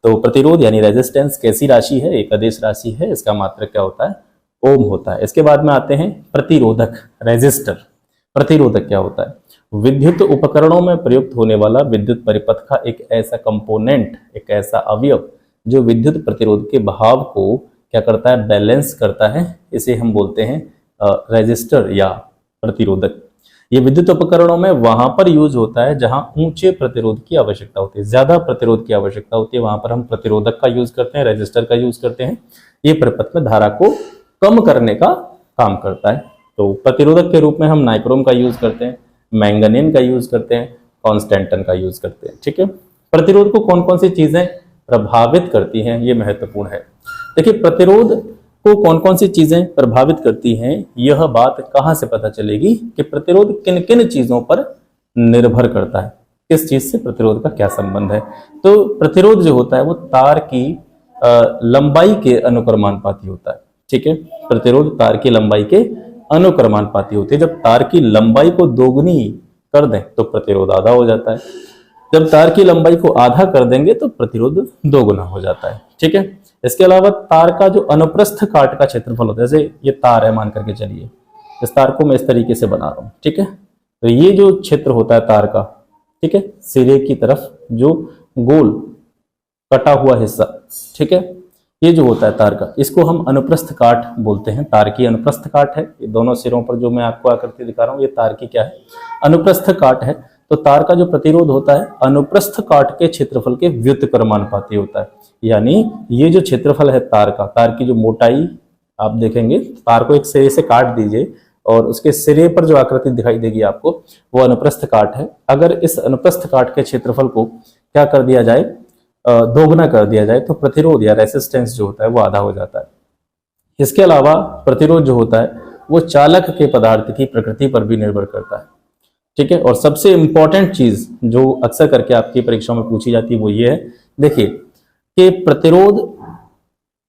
तो प्रतिरोध यानी रेजिस्टेंस कैसी राशि है? एक अदिश राशि है, इसका मात्रक क्या होता है? ओम होता है। इसके बाद में आते हैं प्रतिरोधक, रेजिस्टर। प्रतिरोधक क्या होता है? विद्युत उपकरणों में प्रयुक्त होने वाला विद्युत परिपथ का एक ऐसा कंपोनेंट, एक ऐसा अवयव जो विद्युत प्रतिरोध के बहाव को क्या करता है? बैलेंस करता है। इसे हम बोलते हैं रेजिस्टर या प्रतिरोधक। ये विद्युत उपकरणों में वहां पर यूज होता है जहां ऊंचे प्रतिरोध की आवश्यकता होती है, ज्यादा प्रतिरोध की आवश्यकता होती है, वहां पर हम प्रतिरोधक का यूज करते हैं, रेजिस्टर का यूज करते हैं। ये परिपथ में धारा को कम करने का काम करता है। तो प्रतिरोधक के रूप में हम नाइक्रोम का यूज करते हैं, मैंगनीन का यूज करते हैं, कॉन्स्टेंटन का यूज करते हैं, ठीक है। प्रतिरोध को कौन कौन सी चीजें प्रभावित करती हैं, ये महत्वपूर्ण है। देखिए, प्रतिरोध को कौन कौन सी चीजें प्रभावित करती हैं, यह बात कहां से पता चलेगी कि प्रतिरोध किन किन चीजों पर निर्भर करता है, किस चीज से प्रतिरोध का क्या संबंध है। तो प्रतिरोध जो होता है वो तार की लंबाई के अनुक्रमानुपाती होता है, ठीक है। प्रतिरोध तार की लंबाई के अनुक्रमानुपाती होती है। जब तार की लंबाई को दोगुनी कर दें तो प्रतिरोध आधा हो जाता है, जब तार की लंबाई को आधा कर देंगे तो प्रतिरोध दोगुना हो जाता है, ठीक है। इसके अलावा तार का जो अनुप्रस्थ काट का क्षेत्रफल होता है, जैसे ये तार है मान करके चलिए, इस तार को मैं इस तरीके से बना रहा हूं, ठीक है। तो ये जो क्षेत्र होता है तार का, ठीक है, सिरे की तरफ जो गोल कटा हुआ हिस्सा, ठीक है, ये जो होता है तार का, इसको हम अनुप्रस्थ काट बोलते हैं। तार की अनुप्रस्थ काट है, ये दोनों सिरों पर जो मैं आपको आकृति दिखा रहा हूं ये तार की क्या है? अनुप्रस्थ काट है। तो तार का जो प्रतिरोध होता है अनुप्रस्थ काट के क्षेत्रफल के व्युत्क्रमानुपाती होता है। यानी ये जो क्षेत्रफल है तार का, तार की जो मोटाई आप देखेंगे, तार को एक सिरे से काट दीजिए, और उसके सिरे पर जो आकृति दिखाई देगी आपको वो अनुप्रस्थ काट है। अगर इस अनुप्रस्थ काट के क्षेत्रफल को क्या कर दिया जाए, दोगुना कर दिया जाए, तो प्रतिरोध या रेसिस्टेंस जो होता है वो आधा हो जाता है। इसके अलावा प्रतिरोध जो होता है वो चालक के पदार्थ की प्रकृति पर भी निर्भर करता है, ठीक है। और सबसे इंपॉर्टेंट चीज जो अक्सर करके आपकी परीक्षाओं में पूछी जाती है वो ये है, देखिए कि प्रतिरोध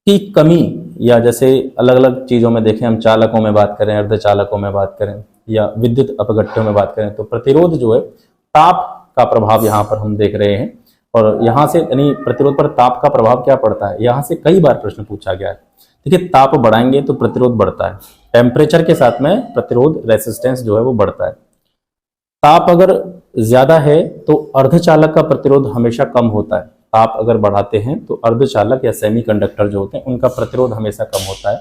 की कमी, या जैसे अलग अलग चीजों में देखें, हम चालकों में बात करें, अर्धचालकों में बात करें या विद्युत अपघट्यों में बात करें, तो प्रतिरोध जो है ताप का प्रभाव यहाँ पर हम देख रहे हैं। और यहाँ से यानी प्रतिरोध पर ताप का प्रभाव क्या पड़ता है, यहाँ से कई बार प्रश्न पूछा गया है। देखिए ताप बढ़ाएंगे तो प्रतिरोध बढ़ता है, टेम्परेचर के साथ में प्रतिरोध रेसिस्टेंस जो है वो बढ़ता है। ताप अगर ज्यादा है तो अर्धचालक का प्रतिरोध हमेशा कम होता है। ताप अगर बढ़ाते हैं तो अर्धचालक या सेमीकंडक्टर जो होते हैं उनका प्रतिरोध हमेशा कम होता है।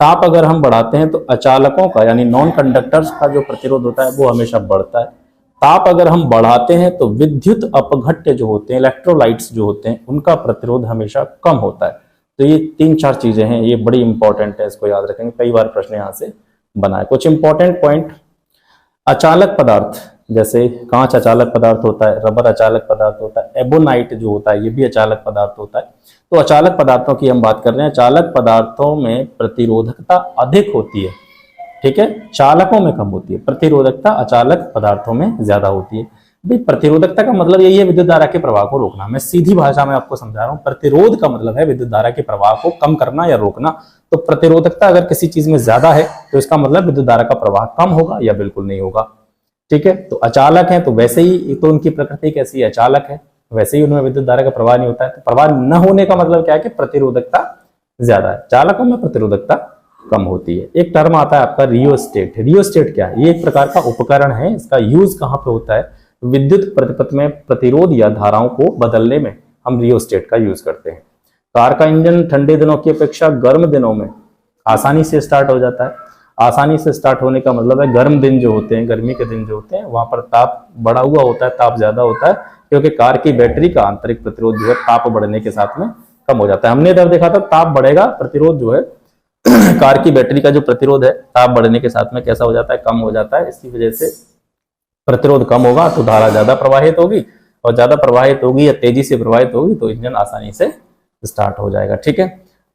ताप अगर हम बढ़ाते हैं तो अचालकों का यानी नॉन कंडक्टर्स का जो प्रतिरोध होता है वो हमेशा बढ़ता है। ताप अगर हम बढ़ाते हैं तो विद्युत अपघट्य जो होते हैं, इलेक्ट्रोलाइट्स जो होते हैं, उनका प्रतिरोध हमेशा कम होता है। तो ये 3-4 चीजें हैं, ये बड़ी इंपॉर्टेंट है, इसको याद रखेंगे, कई बार प्रश्न यहाँ से बनाए। कुछ इंपॉर्टेंट पॉइंट, अचालक पदार्थ, जैसे कांच अचालक पदार्थ होता है, रबर अचालक पदार्थ होता है, एबोनाइट जो होता है ये भी अचालक पदार्थ होता है। तो अचालक पदार्थों की हम बात कर रहे हैं, चालक पदार्थों में प्रतिरोधकता अधिक होती है, ठीक है, चालकों में कम होती है। प्रतिरोधकता अचालक पदार्थों में ज्यादा होती है। भाई प्रतिरोधकता का मतलब यही है विद्युत धारा के प्रवाह को रोकना। मैं सीधी भाषा में आपको समझा रहा हूँ, प्रतिरोध का मतलब है विद्युत धारा के प्रवाह को कम करना या रोकना। तो प्रतिरोधकता अगर किसी चीज में ज्यादा है तो इसका मतलब विद्युत धारा का प्रवाह कम होगा या बिल्कुल नहीं होगा, ठीक है। तो अचालक है तो वैसे ही तो उनकी प्रकृति कैसी है, अचालक है, वैसे ही उनमें विद्युत धारा का प्रवाह नहीं होता है। तो प्रवाह न होने का मतलब क्या है कि प्रतिरोधकता ज्यादा है, चालकों में प्रतिरोधकता कम होती है। एक टर्म आता है आपका रियोस्टेट। रियोस्टेट क्या है, ये एक प्रकार का उपकरण है, इसका यूज कहाँ पे होता है, विद्युत प्रतिपथ में प्रतिरोध या धाराओं को बदलने में हम रियोस्टेट का यूज करते हैं। कार का इंजन ठंडे दिनों की अपेक्षा गर्म दिनों में आसानी से स्टार्ट हो जाता है। आसानी से स्टार्ट होने का मतलब है गर्म दिन जो होते हैं, गर्मी के दिन जो होते हैं, वहां पर ताप बढ़ा हुआ होता है, ताप ज्यादा होता है, क्योंकि कार की बैटरी का आंतरिक प्रतिरोध जो है ताप बढ़ने के साथ में कम हो जाता है। हमने जब देखा था ताप बढ़ेगा, प्रतिरोध जो है कार की बैटरी का जो प्रतिरोध है ताप बढ़ने के साथ में कैसा हो जाता है, कम हो जाता है। इसी वजह से प्रतिरोध कम होगा तो धारा ज्यादा प्रवाहित होगी, और ज्यादा प्रवाहित होगी या तेजी से प्रवाहित होगी तो इंजन आसानी से स्टार्ट हो जाएगा, ठीक है।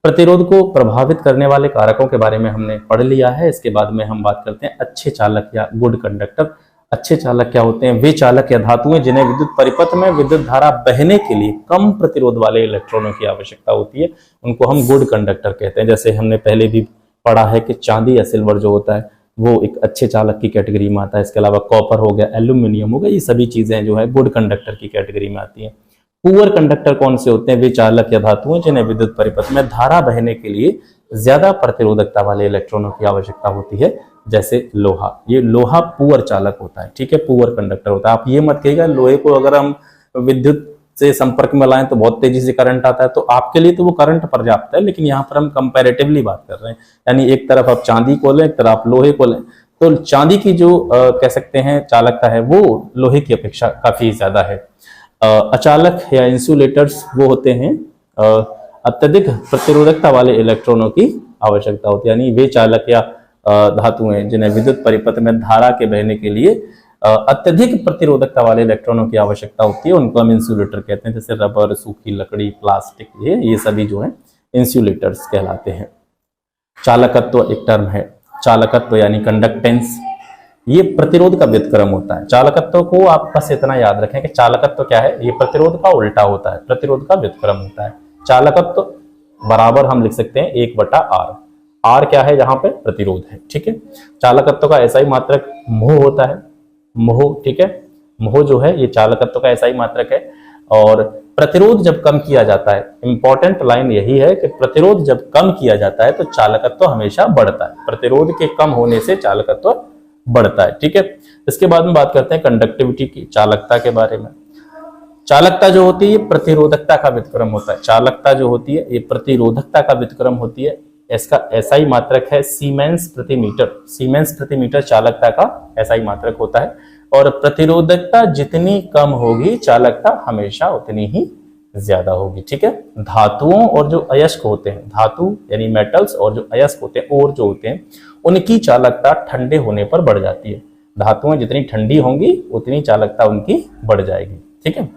प्रतिरोध को प्रभावित करने वाले कारकों के बारे में हमने पढ़ लिया है। इसके बाद में हम बात करते हैं अच्छे चालक या गुड कंडक्टर। अच्छे चालक क्या होते हैं, वे चालक या धातुएं जिन्हें विद्युत परिपथ में विद्युत धारा बहने के लिए कम प्रतिरोध वाले इलेक्ट्रॉनों की आवश्यकता होती है, उनको हम गुड कंडक्टर कहते हैं। जैसे हमने पहले भी पढ़ा है कि चांदी या सिल्वर जो होता है वो एक अच्छे चालक की कैटेगरी में आता है। इसके अलावा कॉपर हो गया, एल्यूमिनियम हो गया, ये सभी चीजें जो है गुड कंडक्टर की कैटेगरी में आती हैं। पुअर कंडक्टर कौन से होते हैं, वे चालक या धातुएं जिन्हें विद्युत परिपथ में धारा बहने के लिए ज्यादा प्रतिरोधकता वाले इलेक्ट्रॉनों की आवश्यकता होती है, जैसे लोहा। ये लोहा पुअर चालक होता है, ठीक है, पुअर कंडक्टर होता है। आप ये मत कहिएगा लोहे को अगर हम विद्युत से संपर्क में लाएं तो बहुत तेजी से करंट आता है, तो आपके लिए तो वो करंट पर्याप्त है, लेकिन यहाँ पर हम कंपैरेटिवली बात कर रहे हैं, यानी एक तरफ आप चांदी को लें, एक तरफ आप लोहे को लें, तो चांदी की जो कह सकते हैं चालकता है वो लोहे की अपेक्षा काफी ज्यादा है। अचालक या इंसुलेटर्स वो होते हैं अत्यधिक प्रतिरोधकता वाले इलेक्ट्रॉनों की आवश्यकता होती है, यानी वे चालक या धातुएं जिन्हें विद्युत परिपथ में धारा के बहने के लिए अत्यधिक प्रतिरोधकता वाले इलेक्ट्रॉनों की आवश्यकता होती है, उनको हम इंसुलेटर कहते हैं। जैसे रबर, सूखी लकड़ी, प्लास्टिक, ये सभी जो है इंसुलेटर्स कहलाते हैं। चालकत्व एक टर्म है, चालकत्व यानी कंडक्टेंस, ये प्रतिरोध का व्युत्क्रम होता है। चालकत्व को आप बस इतना याद रखें कि चालकत्व क्या है, ये प्रतिरोध का उल्टा होता है, प्रतिरोध का व्युत्क्रम होता है। चालकत्व बराबर हम लिख सकते हैं 1/r। r क्या है, जहां पे प्रतिरोध है, ठीक है। चालकत्व का ऐसा ही मात्रक मोह होता है, मोह, ठीक है, मोह जो है ये चालकत्व का ऐसा ही मात्रक है। और प्रतिरोध जब कम किया जाता है, इंपॉर्टेंट लाइन यही है कि प्रतिरोध जब कम किया जाता है तो चालकत्व हमेशा बढ़ता है, प्रतिरोध के कम होने से चालकत्व बढ़ता है, ठीक है। इसके बाद में बात करते हैं कंडक्टिविटी की, चालकता के बारे में। चालकता जो होती है प्रतिरोधकता का व्युत्क्रम होता है, चालकता जो होती है ये प्रतिरोधकता का व्युत्क्रम होती है। इसका एसआई मात्रक है सीमेंस प्रति मीटर, सीमेंस प्रति मीटर चालकता का एसआई मात्रक होता है। और प्रतिरोधकता जितनी कम होगी चालकता हमेशा उतनी ही ज्यादा होगी। ठीक है, धातुओं और जो अयस्क होते हैं, धातु यानी मेटल्स और जो अयस्क होते हैं और जो होते हैं, उनकी चालकता ठंडे होने पर बढ़ जाती है। धातुएं जितनी ठंडी होंगी उतनी चालकता उनकी बढ़ जाएगी। ठीक है।